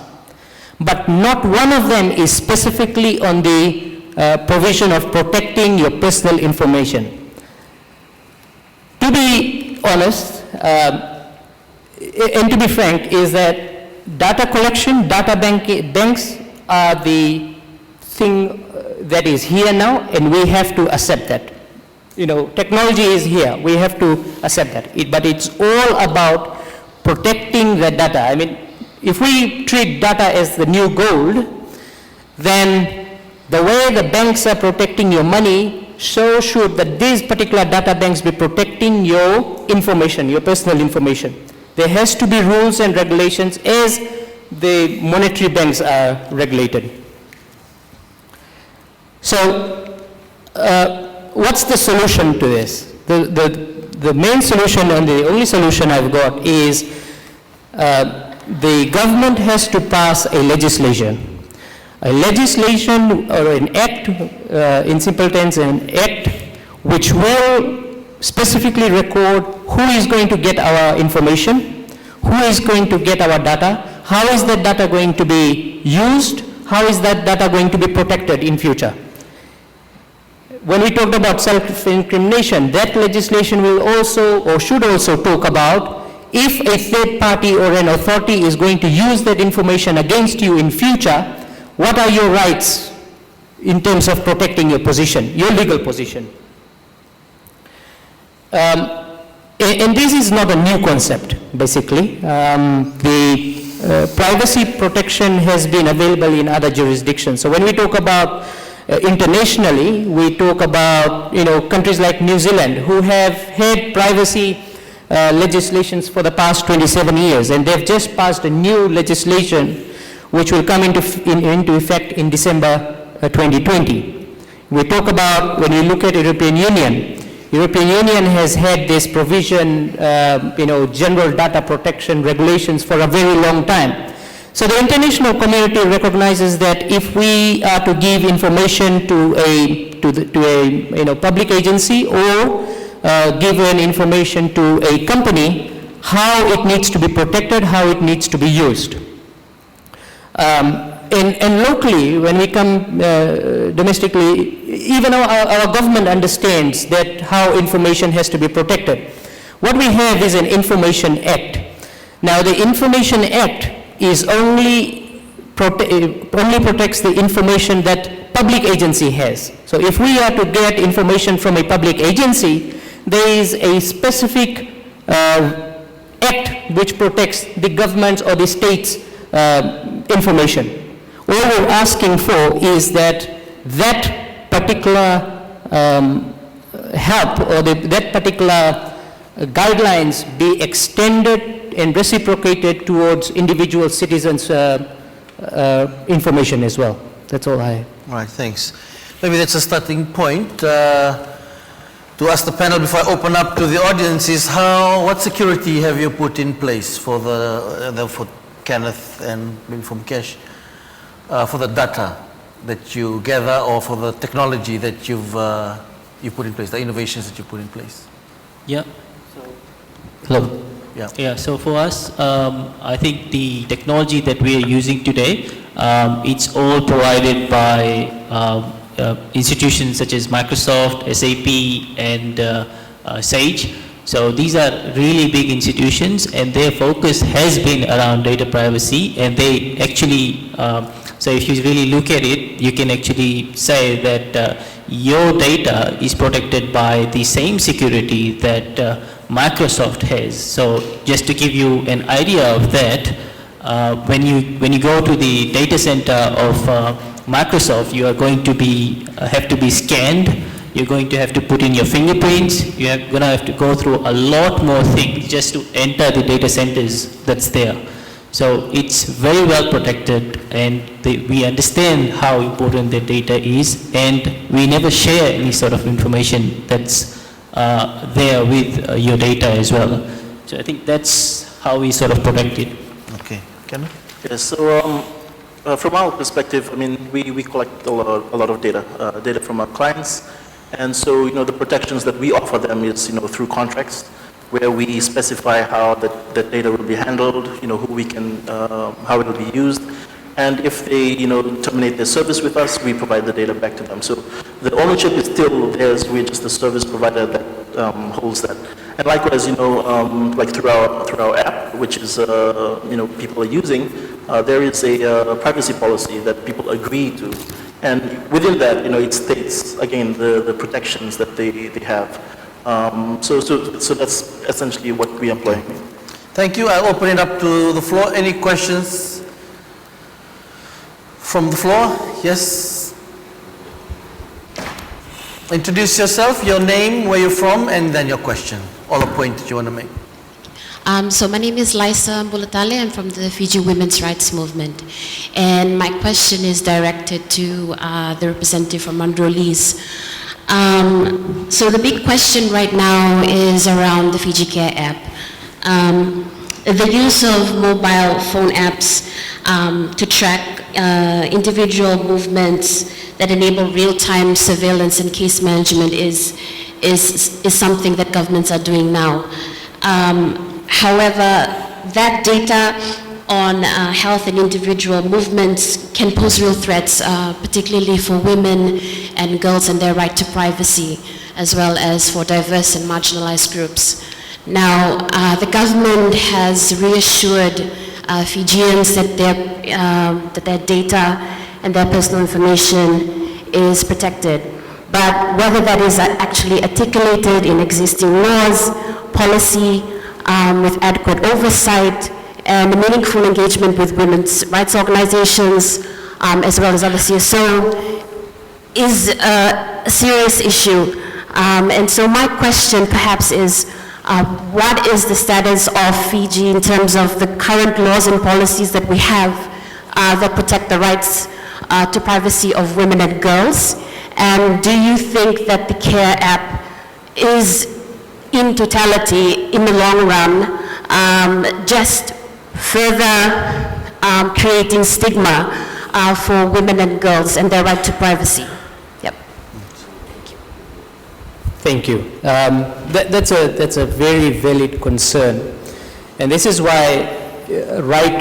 But not one of them is specifically on the provision of protecting your personal information. To be honest, and to be frank, is that data collection, banks are the thing that is here now, and we have to accept that. You know, technology is here, we have to accept that. But it's all about protecting the data. I mean, if we treat data as the new gold, then the way the banks are protecting your money, so should that these particular data banks be protecting your information, your personal information. There has to be rules and regulations as the monetary banks are regulated. So, what's the solution to this? The main solution and the only solution I've got is the government has to pass a legislation. A legislation or an act, in simple terms, an act which will specifically record who is going to get our information, who is going to get our data, how is that data going to be used, how is that data going to be protected in future. When we talked about self-incrimination, that legislation will also, or should also talk about if a third party or an authority is going to use that information against you in future, what are your rights in terms of protecting your position, your legal position. And this is not a new concept, basically. The privacy protection has been available in other jurisdictions. So when we talk about internationally, we talk about countries like New Zealand who have had privacy legislations for the past 27 years, and they've just passed a new legislation which will come into effect in December 2020. We talk about, when you look at European Union has had this provision, general data protection regulations for a very long time. So the international community recognizes that if we are to give information to a public agency or give an information to a company, how it needs to be protected, how it needs to be used. And locally, when we come domestically, even our government understands that how information has to be protected. What we have is an Information Act. Now, the Information Act is only protects the information that public agency has. So if we are to get information from a public agency, there is a specific act which protects the government's or the state's information. All we're asking for is that that particular help or that particular guidelines be extended and reciprocated towards individual citizens' information as well. That's all I have. Right, thanks. Maybe that's a starting point. To ask the panel before I open up to the audience is what security have you put in place for for Kenneth and maybe from Kesh, for the data that you gather or for the technology that you put in place, the innovations that you put in place? Yeah. Hello. Yeah. Yeah, so for us, I think the technology that we are using today, it's all provided by institutions such as Microsoft, SAP, and Sage. So these are really big institutions, and their focus has been around data privacy, and they actually, so if you really look at it, you can actually say that your data is protected by the same security that Microsoft has. So just to give you an idea of that, when you go to the data center of Microsoft, you are going to have to be scanned. You're going to have to put in your fingerprints. You're going to have to go through a lot more things just to enter the data centers that's there. So it's very well protected, and we understand how important the data is, and we never share any sort of information that's there with your data as well. So I think that's how we sort of protect it. Okay. Ken? Yes, so from our perspective, I mean, we collect a lot of data from our clients. And so, the protections that we offer them is, through contracts, where we specify how that data will be handled, who we can, how it will be used. And if they, terminate their service with us, we provide the data back to them. So the ownership is still theirs. We're just the service provider that holds that. And likewise, like through our app, which is, people are using, there is a privacy policy that people agree to. And within that, it states, again, the protections that they have. So that's essentially what we employ. Thank you. I'll open it up to the floor. Any questions from the floor? Yes? Introduce yourself, your name, where you're from, and then your question, or a point that you want to make. So my name is Liza Mbulatale. I'm from the Fiji Women's Rights Movement. And my question is directed to the representative from Mandrolese. So the big question right now is around the Fiji Care app. The use of mobile phone apps to track individual movements that enable real-time surveillance and case management is something that governments are doing now. However, that data on health and individual movements can pose real threats, particularly for women and girls and their right to privacy, as well as for diverse and marginalized groups. Now, the government has reassured Fijians that their data and their personal information is protected. But whether that is actually articulated in existing laws, policy, with adequate oversight and meaningful engagement with women's rights organizations, as well as other CSO, is a serious issue. And so my question perhaps is, what is the status of Fiji in terms of the current laws and policies that we have that protect the rights to privacy of women and girls? And do you think that the CARE app is, in totality, in the long run, just further creating stigma for women and girls and their right to privacy? Yep. Thank you. That's a very valid concern, and this is why right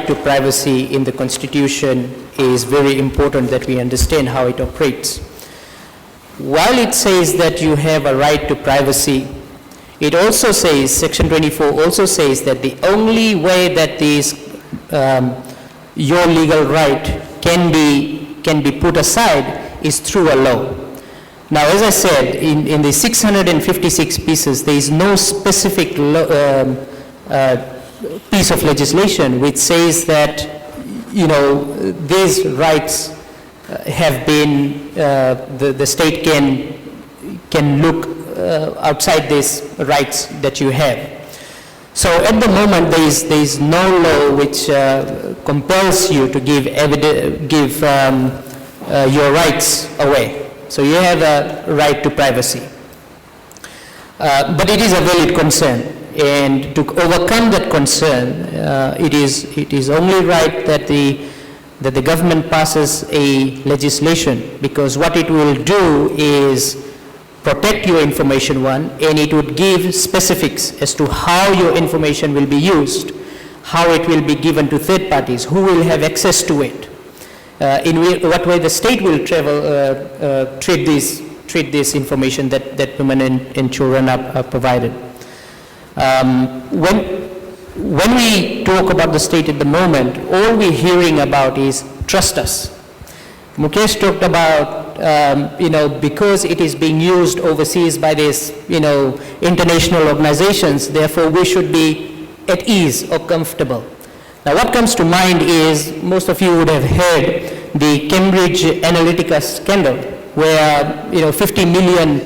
to privacy in the Constitution is very important, that we understand how it operates. While it says that you have a right to privacy, it also says, Section 24 also says that the only way that your legal right can be put aside is through a law. Now, as I said, in the 656 pieces, there is no specific piece of legislation which says that, these rights have been, the state can look outside these rights that you have. So at the moment, there is no law which compels you to give your rights away. So you have a right to privacy. But it is a valid concern, and to overcome that concern, it is only right that the government passes a legislation, because what it will do is protect your information, one, and it would give specifics as to how your information will be used, how it will be given to third parties, who will have access to it, in what way the state will treat this information that women and children are provided. When we talk about the state at the moment, all we're hearing about is trust us. Mukesh talked about, because it is being used overseas by these, international organizations, therefore we should be at ease or comfortable. Now what comes to mind is, most of you would have heard the Cambridge Analytica scandal, where 50 million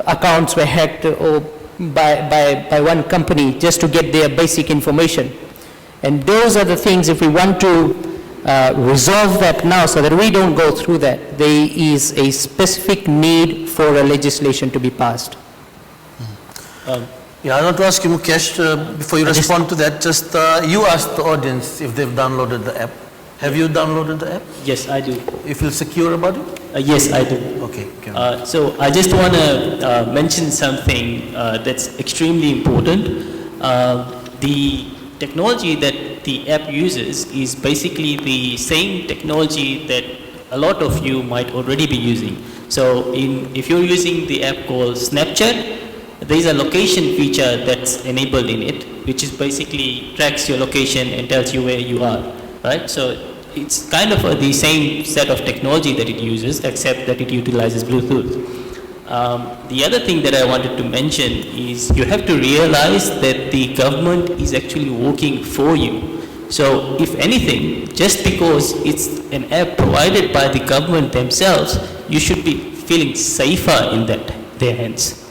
accounts were hacked by one company just to get their basic information. And those are the things, if we want to resolve that now so that we don't go through that, there is a specific need for a legislation to be passed. I want to ask you, Mukesh, before you respond to that, just you asked the audience if they've downloaded the app. Have you downloaded the app? Yes, I do. You feel secure about it? Yes, I do. Okay. So I just want to mention something that's extremely important. The technology that the app uses is basically the same technology that a lot of you might already be using. So if you're using the app called Snapchat, there is a location feature that's enabled in it, which is basically tracks your location and tells you where you are, right? So it's kind of the same set of technology that it uses, except that it utilizes Bluetooth. The other thing that I wanted to mention is you have to realize that the government is actually working for you. So if anything, just because it's an app provided by the government themselves, you should be feeling safer in their hands.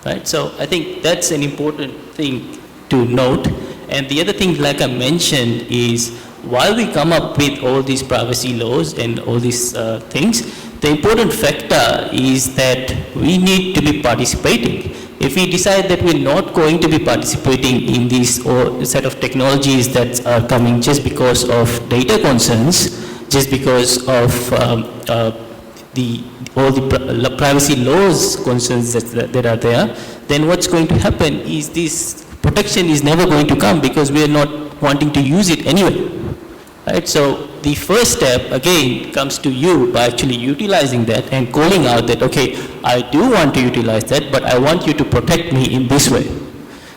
Right? So I think that's an important thing to note. And the other thing, like I mentioned, is while we come up with all these privacy laws and all these things, the important factor is that we need to be participating. If we decide that we're not going to be participating in these set of technologies that are coming just because of data concerns, just because of all the privacy laws concerns that are there, then what's going to happen is this protection is never going to come because we are not wanting to use it anyway. Right? So the first step, again, comes to you by actually utilizing that and calling out that, okay, I do want to utilize that, but I want you to protect me in this way.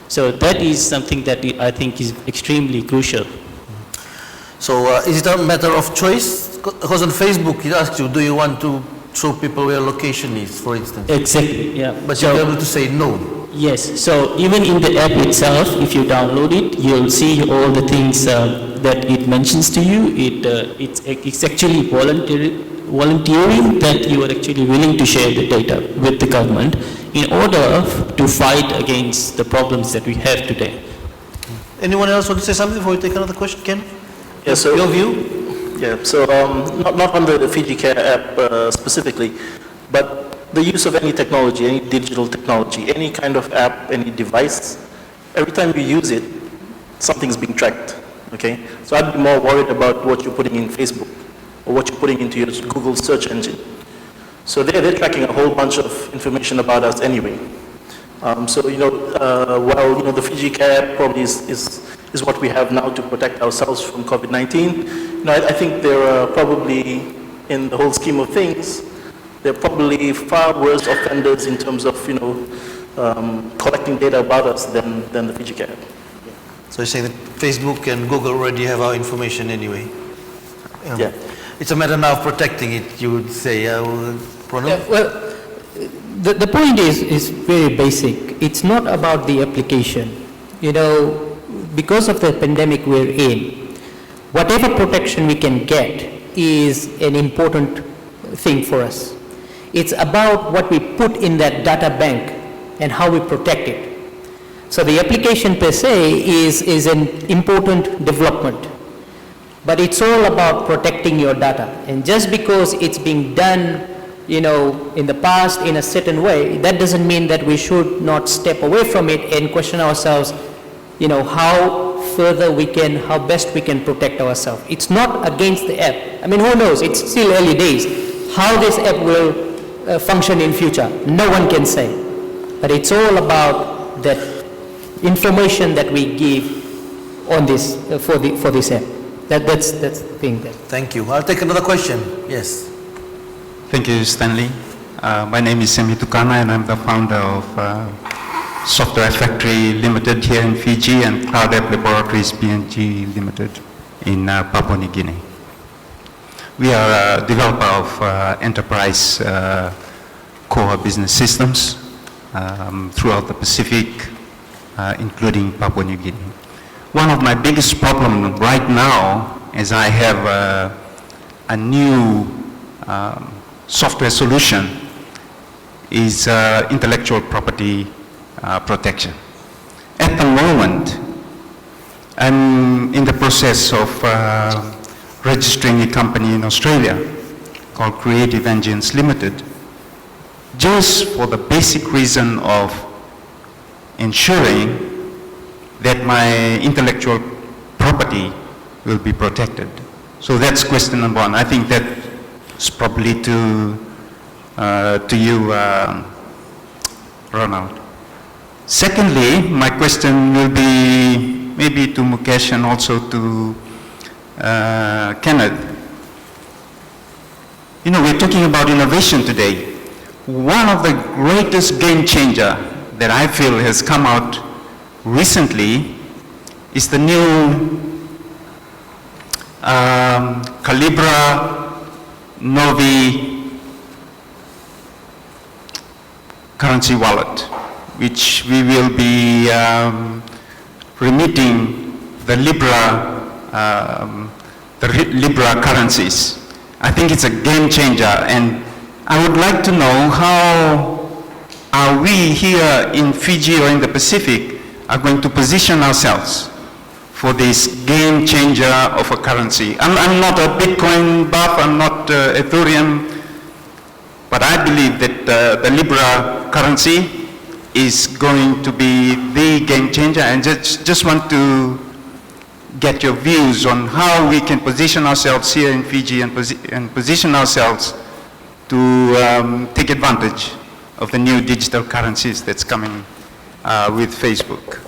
So that is something that I think is extremely crucial. So is it a matter of choice? Because on Facebook it asks you, do you want to show people where location is, for instance? Exactly, yeah. But you're able to say no. Yes, so even in the app itself, if you download it, you'll see all the things that it mentions to you. It's actually volunteering that you are actually willing to share the data with the government in order to fight against the problems that we have today. Anyone else want to say something before we take another question, Ken? Yes, so your view? Yeah, so not on the Fiji Care app specifically, but the use of any technology, any digital technology, any kind of app, any device, every time you use it, something's being tracked, okay? So I'd be more worried about what you're putting in Facebook or what you're putting into your Google search engine. So they're tracking a whole bunch of information about us anyway. While the Fiji Care app probably is what we have now to protect ourselves from COVID-19, I think there are probably, in the whole scheme of things, they're probably far worse offenders in terms of, collecting data about us than the Fiji Care app. So you're saying that Facebook and Google already have our information anyway? Yeah. It's a matter now of protecting it, you would say. The point is very basic. It's not about the application. Because of the pandemic we're in, whatever protection we can get is an important thing for us. It's about what we put in that data bank and how we protect it. So the application per se is an important development. but it's all about protecting your data. And just because it's being done, in the past in a certain way, that doesn't mean that we should not step away from it and question ourselves, how best we can protect ourselves. It's not against the app. I mean, who knows? It's still early days. How this app will function in future, no one can say. But it's all about that information that we give on this for this app. That's the thing. Thank you. I'll take another question. Yes. Thank you, Stanley. My name is Semi Tukana, and I'm the founder of Software Factory Limited here in Fiji and Cloud App Laboratories PNG Limited in Papua New Guinea. We are a developer of enterprise core business systems throughout the Pacific, including Papua New Guinea. One of my biggest problems right now is I have a new software solution is intellectual property protection. At the moment, I'm in the process of registering a company in Australia called Creative Engines Limited, just for the basic reason of ensuring that my intellectual property will be protected. So that's question number one. I think that's probably to you, Ronald. Secondly, my question will be maybe to Mukesh and also to Kenneth. We're talking about innovation today. One of the greatest game changer that I feel has come out recently is the new Calibra Novi currency wallet, which we will be remitting the Libra currencies. I think it's a game changer, and I would like to know how are we here in Fiji or in the Pacific are going to position ourselves for this game changer of a currency. I'm not a Bitcoin buff, I'm not Ethereum, but I believe that the Libra currency is going to be the game changer, and just want to get your views on how we can position ourselves here in Fiji and position ourselves to take advantage of the new digital currencies that's coming with Facebook.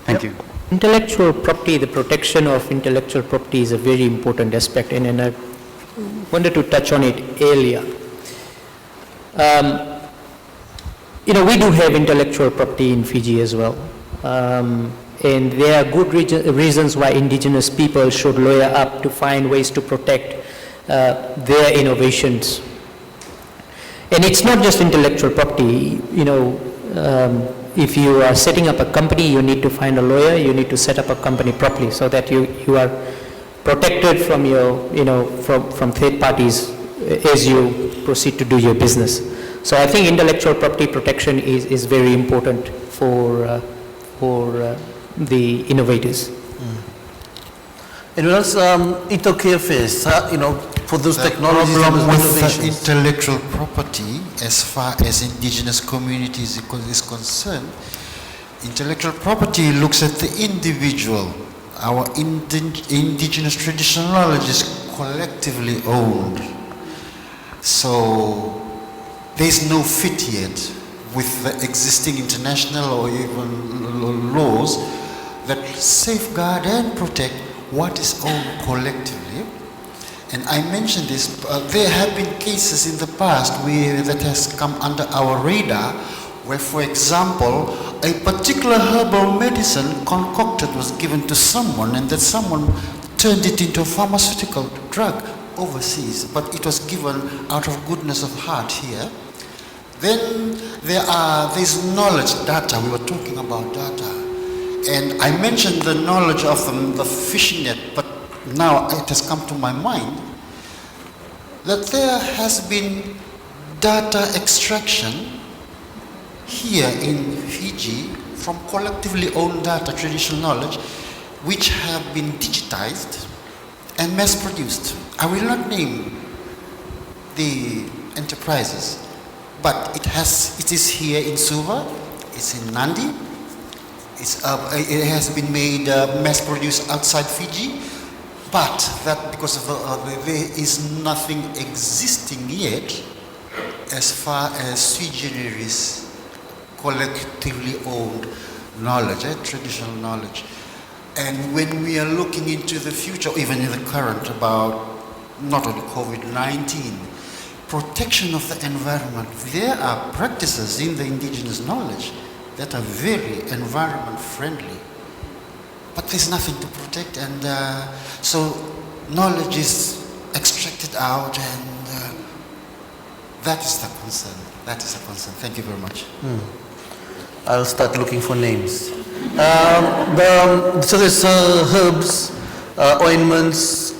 Thank you. Intellectual property, the protection of intellectual property is a very important aspect, and I wanted to touch on it earlier. We do have intellectual property in Fiji as well. And there are good reasons why indigenous people should lawyer up to find ways to protect their innovations. And it's not just intellectual property. If you are setting up a company, you need to find a lawyer, you need to set up a company properly so that you are protected from from third parties as you proceed to do your business. So I think intellectual property protection is very important for the innovators. And what else Ito face, for those technologies and problem those with innovations? intellectual property, as far as indigenous communities is concerned, intellectual property looks at the individual. Our indigenous traditional knowledge is collectively owned. So there's no fit yet with the existing international or even laws that safeguard and protect what is owned collectively. And I mentioned this, there have been cases in the past that has come under our radar where, for example, a particular herbal medicine concocted was given to someone, and that someone turned it into a pharmaceutical drug overseas, but it was given out of goodness of heart here. Then there's knowledge, data. We were talking about data. And I mentioned the knowledge of the fishing net, but now it has come to my mind that there has been data extraction here in Fiji from collectively owned data, traditional knowledge, which have been digitized and mass-produced. I will not name the enterprises, but it is here in Suva, it's in Nandi, it has been made mass-produced outside Fiji, but that because of there is nothing existing yet as far as sui generis collectively owned knowledge, traditional knowledge. And when we are looking into the future, even in the current, about not only COVID-19, protection of the environment, there are practices in the indigenous knowledge that are very environment friendly. But there's nothing to protect, and so knowledge is extracted out, and that is the concern. That is the concern. Thank you very much. I'll start looking for names. So there's herbs, ointments,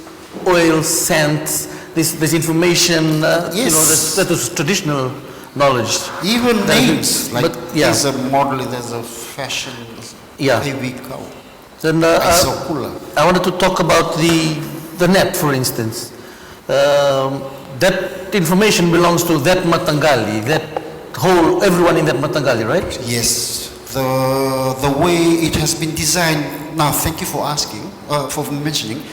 oils, scents, this information, Yes. that is traditional knowledge. Even names, like there's a model, there's a fashion, baby cow. Then I wanted to talk about the net, for instance. That information belongs to that Matangali, everyone in that Matangali, right? Yes, the way it has been designed. Now, thank you for asking, for mentioning.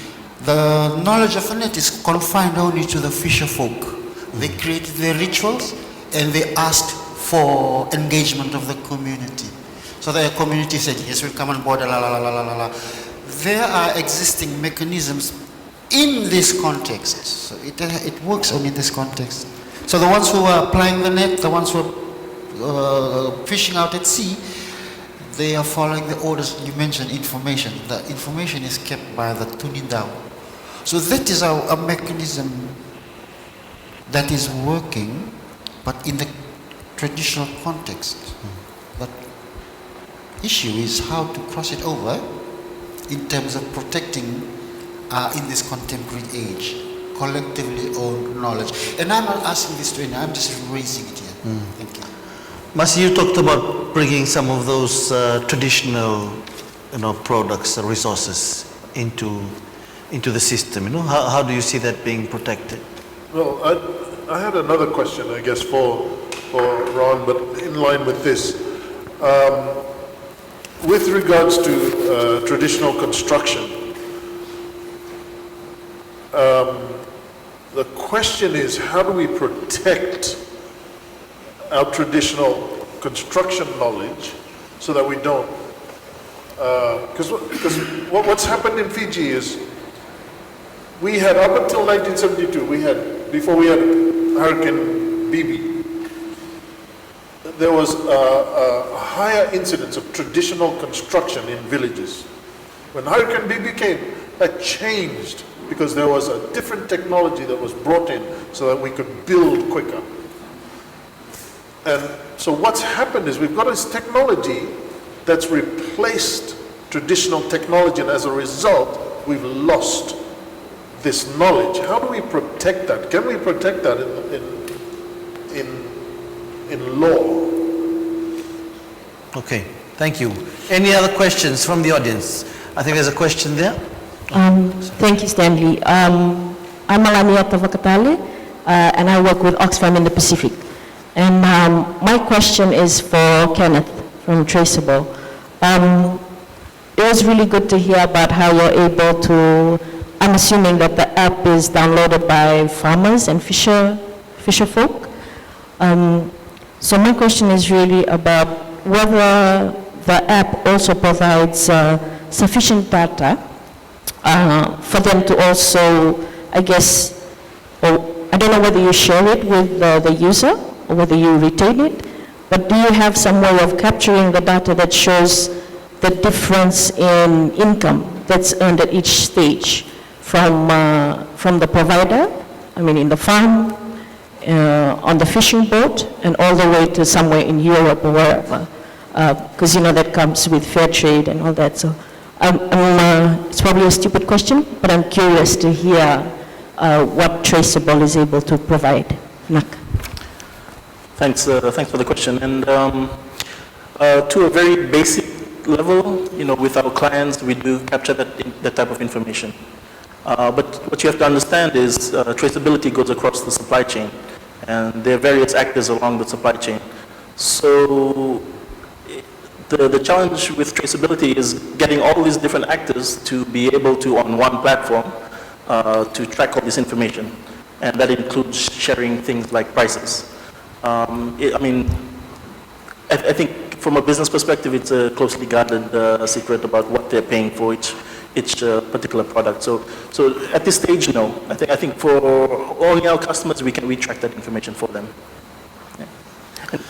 The knowledge of the net is confined only to the fisher folk. They created their rituals and they asked for engagement of the community. So the community said, yes, we'll come on board, la la la la la la. There are existing mechanisms in this context. So it works only in this context. So the ones who are applying the net, the ones who are fishing out at sea, they are following the orders. You mentioned information. The information is kept by the Tunindao. So that is a mechanism that is working, but in the traditional context. The issue is how to cross it over in terms of protecting in this contemporary age, collectively owned knowledge. And I'm not asking this to anyone, I'm just raising it here. Thank you. Masi, you talked about bringing some of those traditional, products or resources into the system. How do you see that being protected? Well, I had another question, I guess, for Ron, but in line with this. With regards to traditional construction, the question is, how do we protect our traditional construction knowledge so that we don't? Because what's happened in Fiji is we had, up until 1972, before we had Hurricane Bibi, there was a higher incidence of traditional construction in villages. When Hurricane Bibi came, that changed because there was a different technology that was brought in so that we could build quicker. And so what's happened is we've got this technology that's replaced traditional technology, and as a result, we've lost this knowledge. How do we protect that? Can we protect that in law? Okay, thank you. Any other questions from the audience? I think there's a question there. Thank you, Stanley. I'm Alania Tavakatale, and I work with Oxfam in the Pacific. And my question is for Kenneth from Traceable. It was really good to hear about how you're able to, I'm assuming that the app is downloaded by farmers and fisher folk. So my question is really about whether the app also provides sufficient data for them to also, I guess, or I don't know whether you share it with the user or whether you retain it, but do you have some way of capturing the data that shows the difference in income that's earned at each stage from the provider, I mean in the farm, on the fishing boat, and all the way to somewhere in Europe or wherever, because that comes with fair trade and all that. So it's probably a stupid question, but I'm curious to hear what Traceable is able to provide. Nak. Thanks for the question. And to a very basic level, with our clients, we do capture that type of information. But what you have to understand is traceability goes across the supply chain, and there are various actors along the supply chain. So the challenge with traceability is getting all these different actors to be able to, on one platform, to track all this information. And that includes sharing things like prices. I think from a business perspective, it's a closely guarded secret about what they're paying for each particular product. So at this stage, no. I think for only our customers, we track that information for them. Yeah.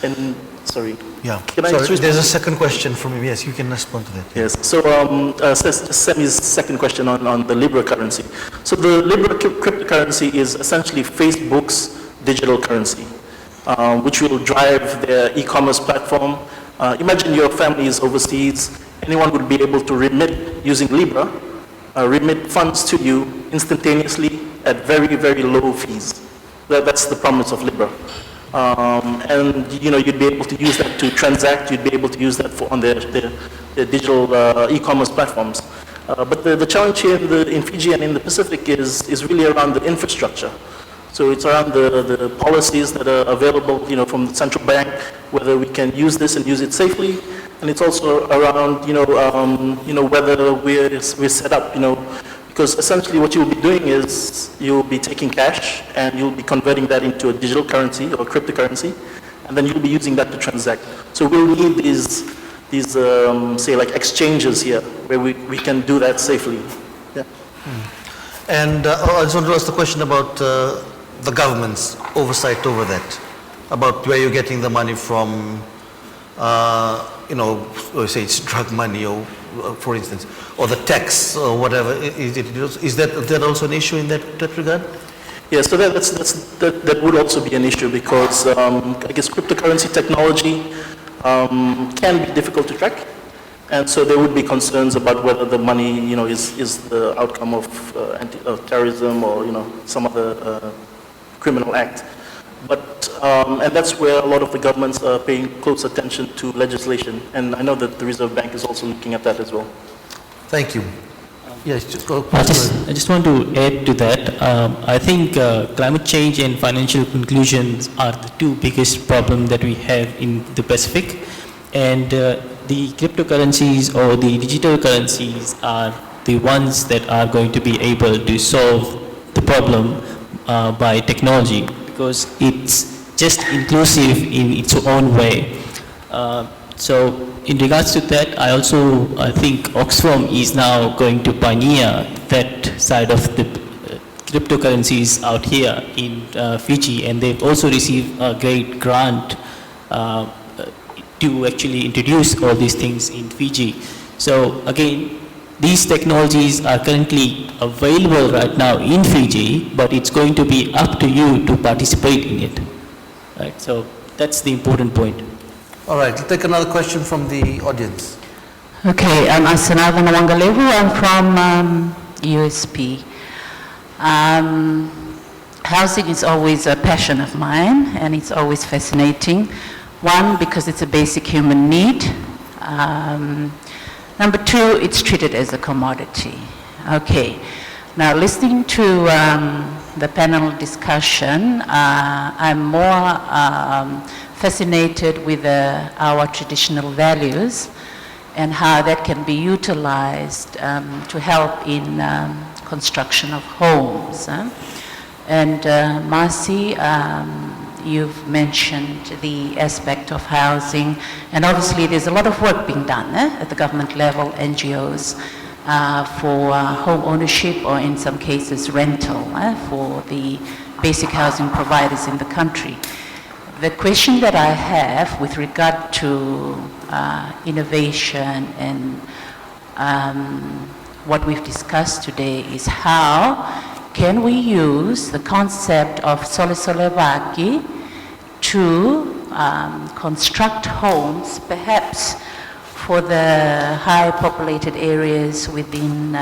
And sorry. Yeah. Can I sorry, there's a second question from him. Yes, you can respond to that. Yes. So Semi's second question on the Libra currency. So the Libra cryptocurrency is essentially Facebook's digital currency, which will drive their e-commerce platform. Imagine your family is overseas. Anyone would be able to remit using Libra, remit funds to you instantaneously at very, very low fees. That's the promise of Libra. And you'd be able to use that to transact. You'd be able to use that on their digital e-commerce platforms. But the challenge here in Fiji and in the Pacific is really around the infrastructure. So it's around the policies that are available, from the central bank, whether we can use this and use it safely, and it's also around, whether we're set up, because essentially what you'll be doing is you'll be taking cash and you'll be converting that into a digital currency or cryptocurrency, and then you'll be using that to transact. So we'll need these say like exchanges here where we can do that safely. Yeah. And I just want to ask the question about the government's oversight over that, about where you're getting the money from, say it's drug money or for instance, or the tax or whatever. Is that also an issue in that regard? Yeah, so that would also be an issue because I guess cryptocurrency technology can be difficult to track, and so there would be concerns about whether the money, is the outcome of terrorism or some other criminal act. But and that's where a lot of the governments are paying close attention to legislation, and I know that the Reserve Bank is also looking at that as well. Thank you. Yes, just go. I just want to add to that. I think climate change and financial inclusions are the two biggest problems that we have in the Pacific, and the cryptocurrencies or the digital currencies are the ones that are going to be able to solve the problem by technology, because it's just inclusive in its own way. So in regards to that, I think Oxfam is now going to pioneer that side of the cryptocurrencies out here in Fiji, and they've also received a great grant to actually introduce all these things in Fiji. So again, these technologies are currently available right now in Fiji, but it's going to be up to you to participate in it. Right? So that's the important point. All right, we'll take another question from the audience. Okay, I'm Asanava Nawangalevu. I'm from USP. Housing is always a passion of mine, and it's always fascinating. One, because it's a basic human need. Number two, it's treated as a commodity. Okay, now listening to the panel discussion, I'm more fascinated with our traditional values and how that can be utilized to help in construction of homes. And Marcy, you've mentioned the aspect of housing, and obviously there's a lot of work being done at the government level, NGOs, for home ownership, or in some cases rental, for the basic housing providers in the country. The question that I have with regard to innovation and what we've discussed today is how can we use the concept of Sole Solevaki to construct homes, perhaps for the high populated areas within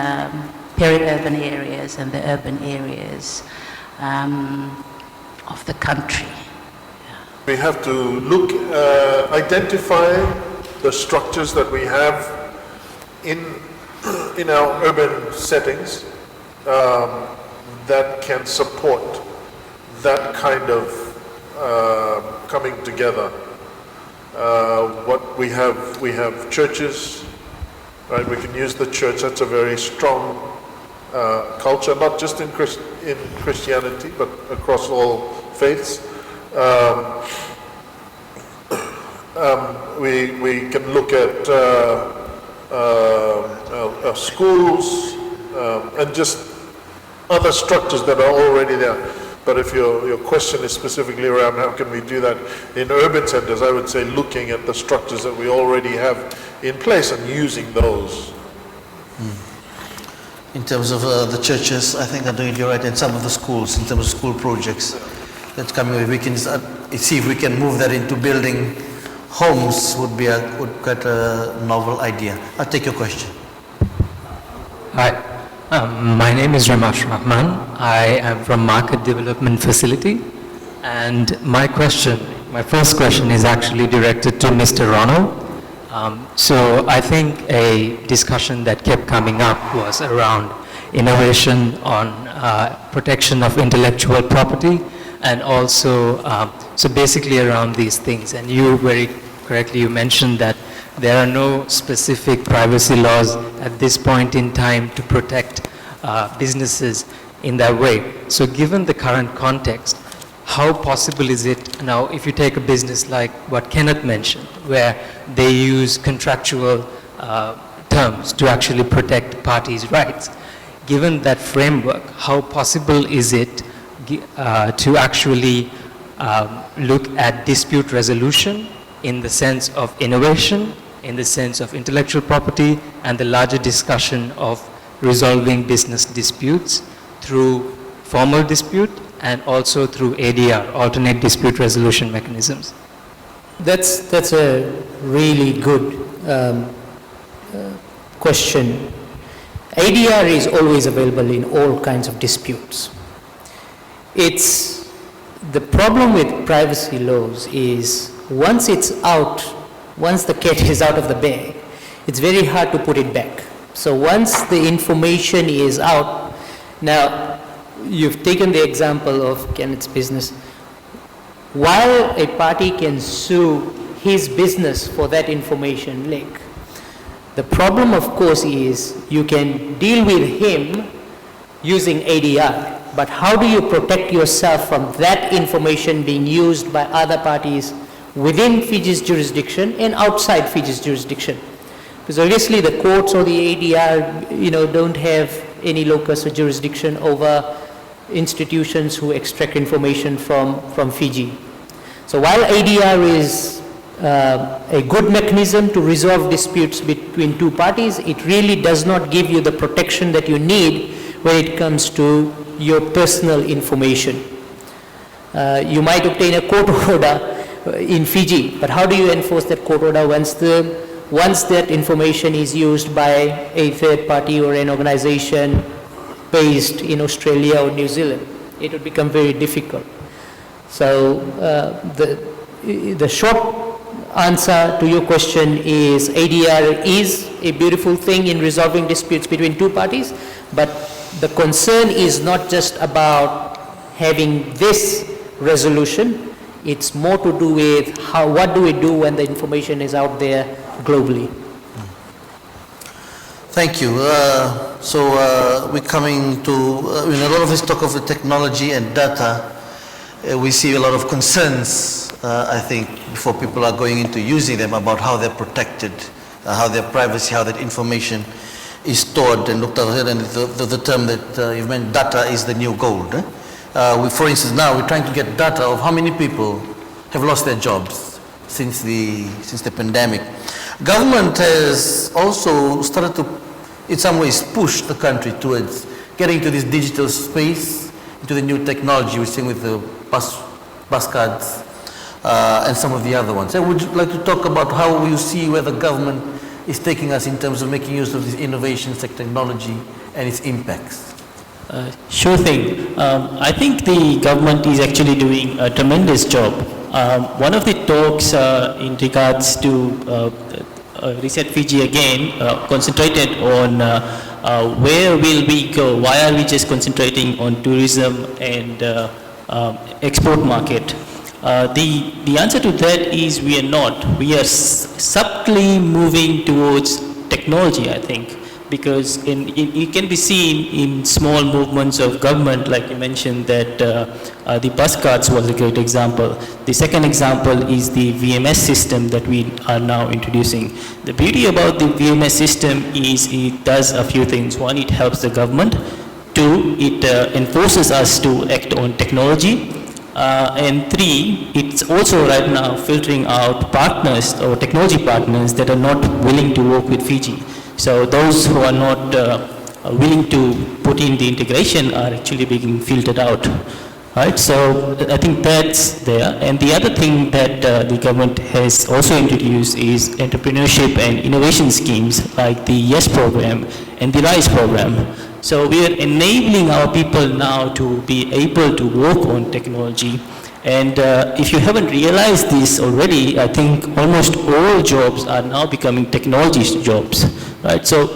peri-urban areas and the urban areas of the country. We have to look, identify the structures that we have in our urban settings that can support that kind of coming together. What we have churches, right? We can use the church. That's a very strong culture, not just in Christianity, but across all faiths. We can look at schools and just other structures that are already there. But if your question is specifically around how can we do that in urban centers, I would say looking at the structures that we already have in place and using those. In terms of the churches, I think are doing it right, and some of the schools, in terms of school projects that's coming, we can see if we can move that into building homes would be quite a novel idea. I'll take your question. Hi. My name is Ramash Rahman. I am from Market Development Facility, and my first question is actually directed to Mr. Ronald. So I think a discussion that kept coming up was around innovation on protection of intellectual property, and also so basically around these things. And you very correctly mentioned that there are no specific privacy laws at this point in time to protect businesses in that way. So given the current context, how possible is it now, if you take a business like what Kenneth mentioned, where they use contractual terms to actually protect parties' rights, given that framework, how possible is it to actually look at dispute resolution in the sense of innovation, in the sense of intellectual property, and the larger discussion of resolving business disputes through formal dispute and also through ADR, alternate dispute resolution mechanisms? That's a really good question. ADR is always available in all kinds of disputes. It's the problem with privacy laws is once the cat is out of the bag, it's very hard to put it back. So once the information is out, now you've taken the example of Kenneth's business. While a party can sue his business for that information leak, the problem of course is you can deal with him using ADR, but how do you protect yourself from that information being used by other parties within Fiji's jurisdiction and outside Fiji's jurisdiction? Because obviously the courts or the ADR, don't have any locus or jurisdiction over institutions who extract information from Fiji. So while ADR is a good mechanism to resolve disputes between two parties, it really does not give you the protection that you need when it comes to your personal information. You might obtain a court order in Fiji, but how do you enforce that court order once that information is used by a third party or an organization based in Australia or New Zealand? It would become very difficult. So the short answer to your question is ADR is a beautiful thing in resolving disputes between two parties, but the concern is not just about having this resolution, it's more to do with what do we do when the information is out there globally. Thank you. We're coming to, in a lot of this talk of the technology and data, we see a lot of concerns, I think, before people are going into using them about how they're protected, how their privacy, how that information is stored and looked at, and the term that you've mentioned, data is the new gold. For instance, now we're trying to get data of how many people have lost their jobs since the pandemic. Government has also started to, in some ways, push the country towards getting to this digital space, into the new technology we're seeing with the bus cards and some of the other ones. I would like to talk about how you see where the government is taking us in terms of making use of these innovations, technology, and its impacts. Sure thing. I think the government is actually doing a tremendous job. One of the talks in regards to Reset Fiji again concentrated on where will we go? Why are we just concentrating on tourism and export market? The answer to that is we are not. We are subtly moving towards technology, I think, because it can be seen in small movements of government, like you mentioned that the bus cards was a great example. The second example is the VMS system that we are now introducing. The beauty about the VMS system is it does a few things. One, it helps the government. Two, it enforces us to act on technology. And three, it's also right now filtering out partners or technology partners that are not willing to work with Fiji. So those who are not willing to put in the integration are actually being filtered out. Right? So I think that's there. And the other thing that the government has also introduced is entrepreneurship and innovation schemes like the YES program and the RISE program. So we are enabling our people now to be able to work on technology. And if you haven't realized this already, I think almost all jobs are now becoming technology jobs, right? So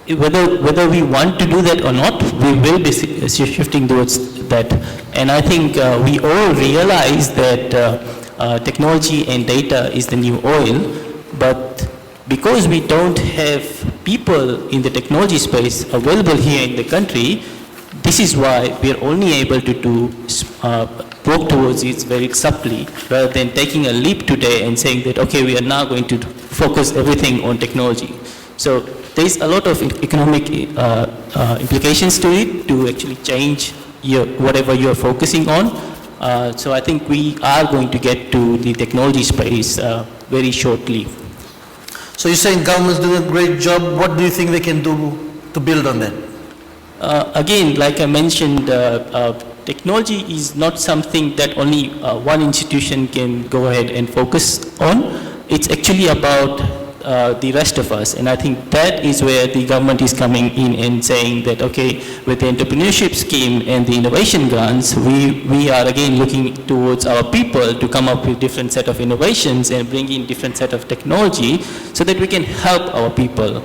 whether we want to do that or not, we will be shifting towards that. And I think we all realize that technology and data is the new oil, but because we don't have people in the technology space available here in the country, this is why we are only able to work towards it very subtly, rather than taking a leap today and saying that, okay, we are now going to focus everything on technology. So there's a lot of economic implications to it to actually change whatever you're focusing on. So I think we are going to get to the technology space very shortly. So you're saying government's doing a great job. What do you think they can do to build on that? Again, like I mentioned, technology is not something that only one institution can go ahead and focus on. It's actually about the rest of us. And I think that is where the government is coming in and saying that, okay, with the entrepreneurship scheme and the innovation grants, we are again looking towards our people to come up with different set of innovations and bring in different set of technology so that we can help our people.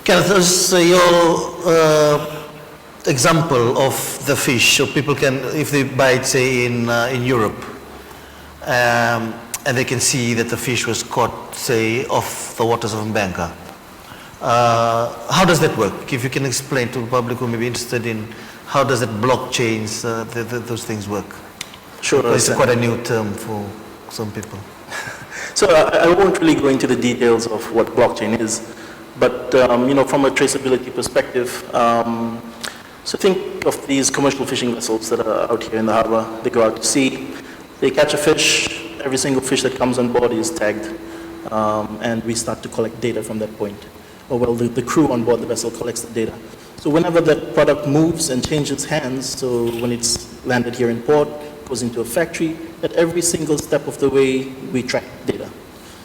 Kenneth, your example of the fish, so people can, if they buy it, say, in Europe, and they can see that the fish was caught, say, off the waters of Mbanka. How does that work? If you can explain to the public who may be interested in how does that blockchains, those things work? Sure. It's quite a new term for some people. So I won't really go into the details of what blockchain is, but from a traceability perspective, so think of these commercial fishing vessels that are out here in the harbor. They go out to sea, they catch a fish. Every single fish that comes on board is tagged, and we start to collect data from that point. Or well, the crew on board the vessel collects the data. So whenever that product moves and changes hands, so when it's landed here in port, goes into a factory, at every single step of the way, we track data.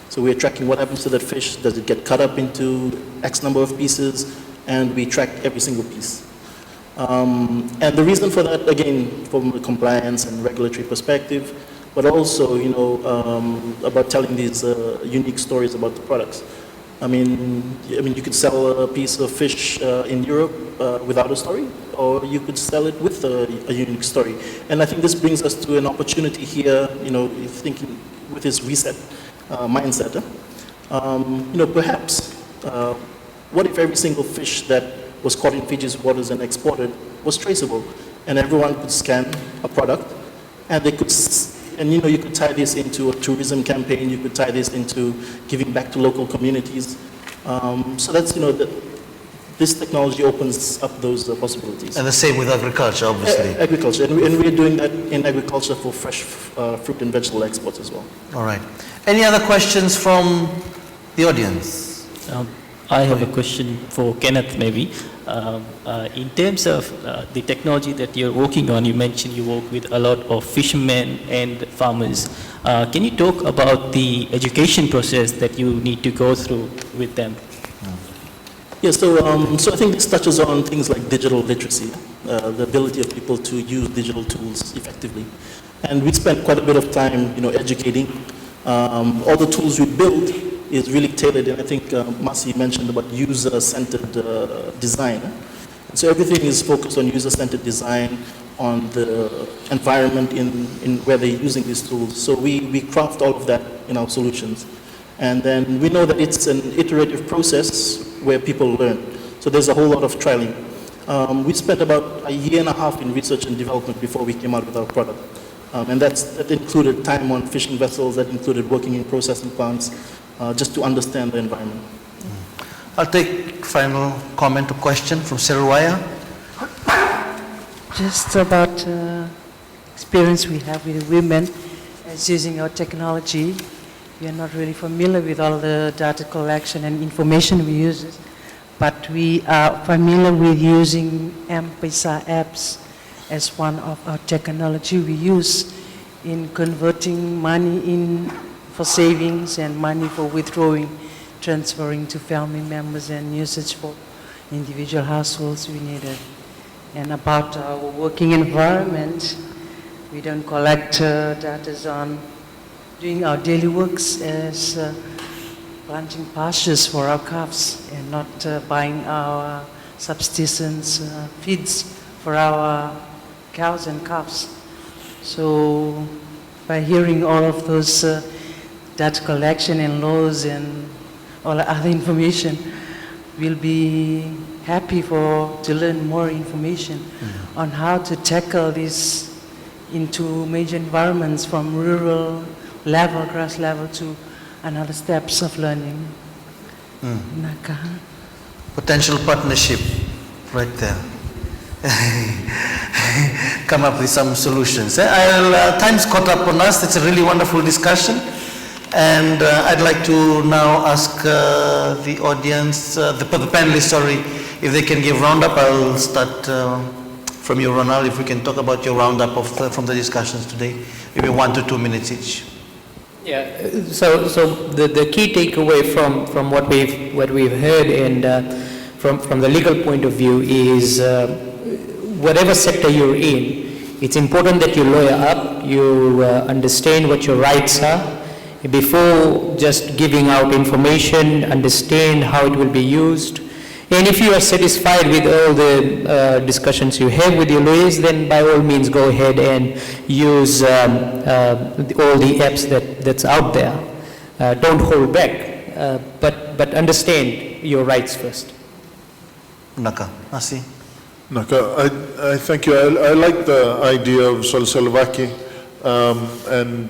So we're tracking what happens to that fish, does it get cut up into X number of pieces, and we track every single piece. And the reason for that, again, from a compliance and regulatory perspective, but also, about telling these unique stories about the products. I mean, you could sell a piece of fish in Europe without a story, or you could sell it with a unique story. And I think this brings us to an opportunity here, thinking with this reset mindset. Perhaps, what if every single fish that was caught in Fiji's waters and exported was traceable, and everyone could scan a product, and they could. And you could tie this into a tourism campaign, you could tie this into giving back to local communities. So that's, this technology opens up those possibilities. And the same with agriculture, obviously. Agriculture, and we're doing that in agriculture for fresh fruit and vegetable exports as well. All right. Any other questions from the audience? I have a question for Kenneth, maybe. In terms of the technology that you're working on, you mentioned you work with a lot of fishermen and farmers. Can you talk about the education process that you need to go through with them? Yeah, so I think this touches on things like digital literacy, the ability of people to use digital tools effectively. And we spent quite a bit of time, educating All the tools we build is really tailored, and I think Masi mentioned about user-centered design. So everything is focused on user-centered design, on the environment in where they're using these tools. So we craft all of that in our solutions. And then we know that it's an iterative process where people learn. So there's a whole lot of trialing. We spent about a year and a half in research and development before we came out with our product. And that included time on fishing vessels, that included working in processing plants, just to understand the environment. I'll take final comment or question from Serwaya. Just about experience we have with women as using our technology. We are not really familiar with all the data collection and information we use, but we are familiar with using M-Pesa apps as one of our technology we use in converting money in for savings and money for withdrawing, transferring to family members, and usage for individual households we needed. And about our working environment, we don't collect data on doing our daily works as planting pastures for our calves and not buying our subsistence feeds for our cows and calves. So by hearing all of those data collection and laws and all other information, we'll be happy to learn more information on how to tackle this into major environments from rural level, grass level to another steps of learning. Naka. Potential partnership right there. Come up with some solutions. Time's caught up on us. It's a really wonderful discussion. And I'd like to now ask the audience, the panelists, if they can give roundup. I'll start from you, Ronald, if we can talk about your roundup from the discussions today. Maybe 1 to 2 minutes each. Yeah, so the key takeaway from what we've heard and from the legal point of view is whatever sector you're in, it's important that you lawyer up, you understand what your rights are, before just giving out information, understand how it will be used. And if you are satisfied with all the discussions you have with your lawyers, then by all means go ahead and use all the apps that's out there. Don't hold back, but understand your rights first. Naka, Asi. Naka, I thank you. I like the idea of Solselvaki, and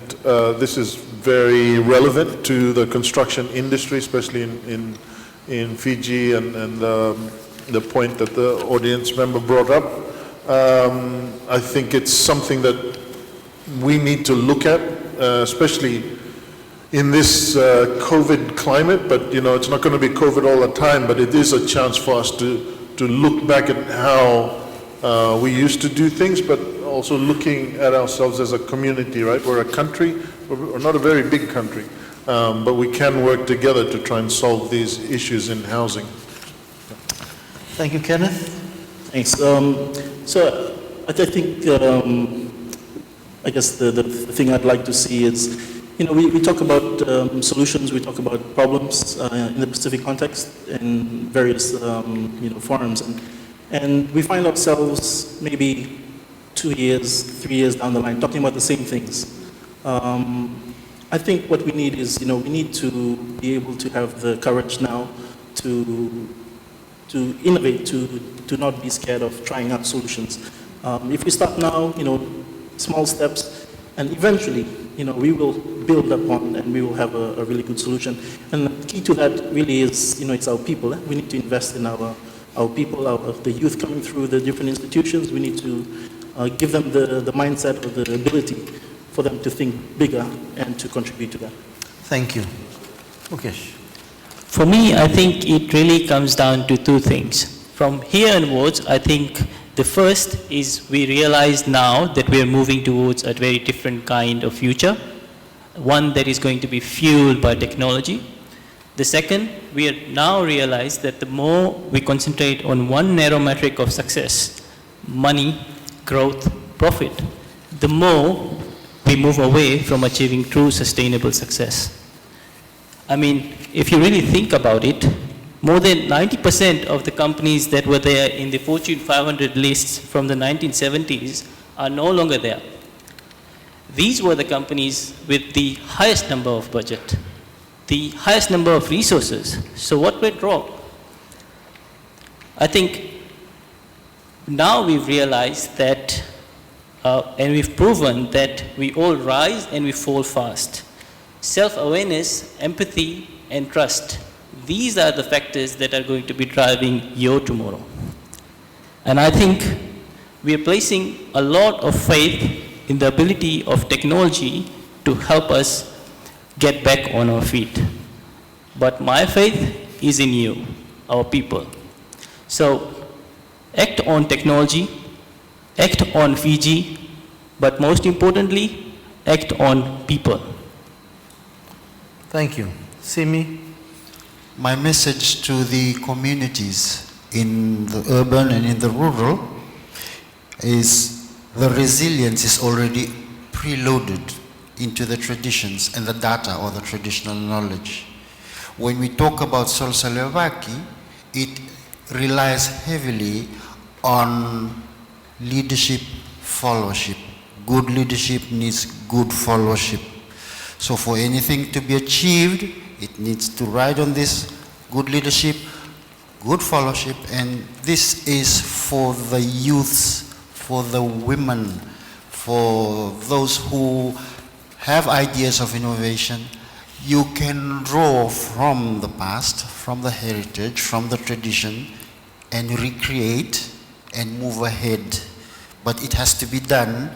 this is very relevant to the construction industry, especially in Fiji, and the point that the audience member brought up. I think it's something that we need to look at, especially in this COVID climate, but it's not going to be COVID all the time, but it is a chance for us to look back at how we used to do things, but also looking at ourselves as a community, right? We're a country, we're not a very big country. But we can work together to try and solve these issues in housing. Thank you, Kenneth. Thanks. So I think, I guess the thing I'd like to see is, we talk about solutions, we talk about problems in the Pacific context in various forums, and we find ourselves maybe 2 years, 3 years down the line talking about the same things. I think what we need is, we need to be able to have the courage now to innovate, to not be scared of trying out solutions. If we start now, small steps, and eventually, we will build upon and we will have a really good solution. And the key to that really is, it's our people. We need to invest in our people, the youth coming through the different institutions. We need to give them the mindset or the ability for them to think bigger and to contribute to that. Thank you. Okay. For me, I think it really comes down to two things. From here onwards, I think the first is we realize now that we are moving towards a very different kind of future, one that is going to be fueled by technology. The second, we are now realize that the more we concentrate on one narrow metric of success, money, growth, profit, the more we move away from achieving true sustainable success. I mean, if you really think about it, more than 90% of the companies that were there in the Fortune 500 lists from the 1970s are no longer there. These were the companies with the highest number of budget, the highest number of resources. So what went wrong? I think now we've realized that, and we've proven that we all rise and we fall fast. Self-awareness, empathy, and trust. These are the factors that are going to be driving your tomorrow. And I think we are placing a lot of faith in the ability of technology to help us get back on our feet. But my faith is in you, our people. So act on technology, act on Fiji, but most importantly, act on people. Thank you. Simi? My message to the communities in the urban and in the rural is the resilience is already preloaded into the traditions and the data or the traditional knowledge. When we talk about Solsalevaki, it relies heavily on leadership followership. Good leadership needs good followership. So for anything to be achieved, it needs to ride on this good leadership, good followership, and this is for the youths, for the women, for those who have ideas of innovation. You can draw from the past, from the heritage, from the tradition, and recreate and move ahead. But it has to be done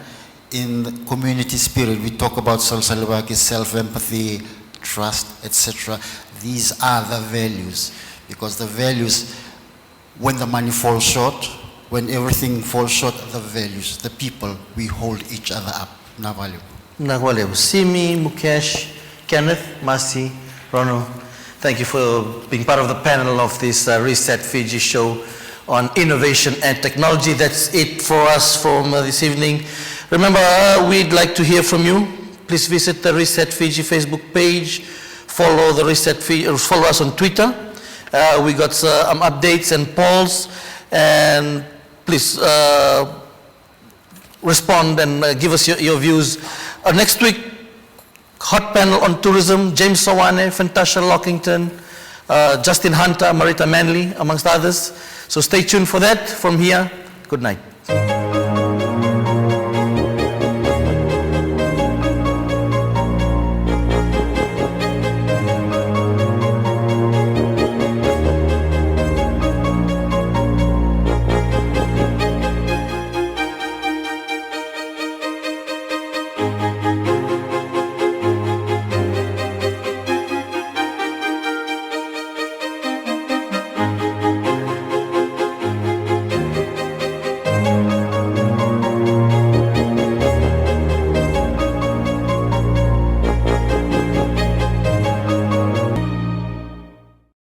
in the community spirit. We talk about Solsalevaki, self-empathy, trust, etc. These are the values, because the values, when the money falls short, when everything falls short, the values, the people, we hold each other up. Navaleu. Navaleu. Simi, Mukesh, Kenneth, Masi, Rono, thank you for being part of the panel of this Reset Fiji show on innovation and technology. That's it for us from this evening. Remember, we'd like to hear from you. Please visit the Reset Fiji Facebook page. Follow the Reset Fiji, follow us on Twitter. We got some updates and polls, and please respond and give us your views. Next week, hot panel on tourism, James Sawane, Fantasha Lockington, Justin Hunter, Marita Manley, amongst others. So stay tuned for that. From here, good night.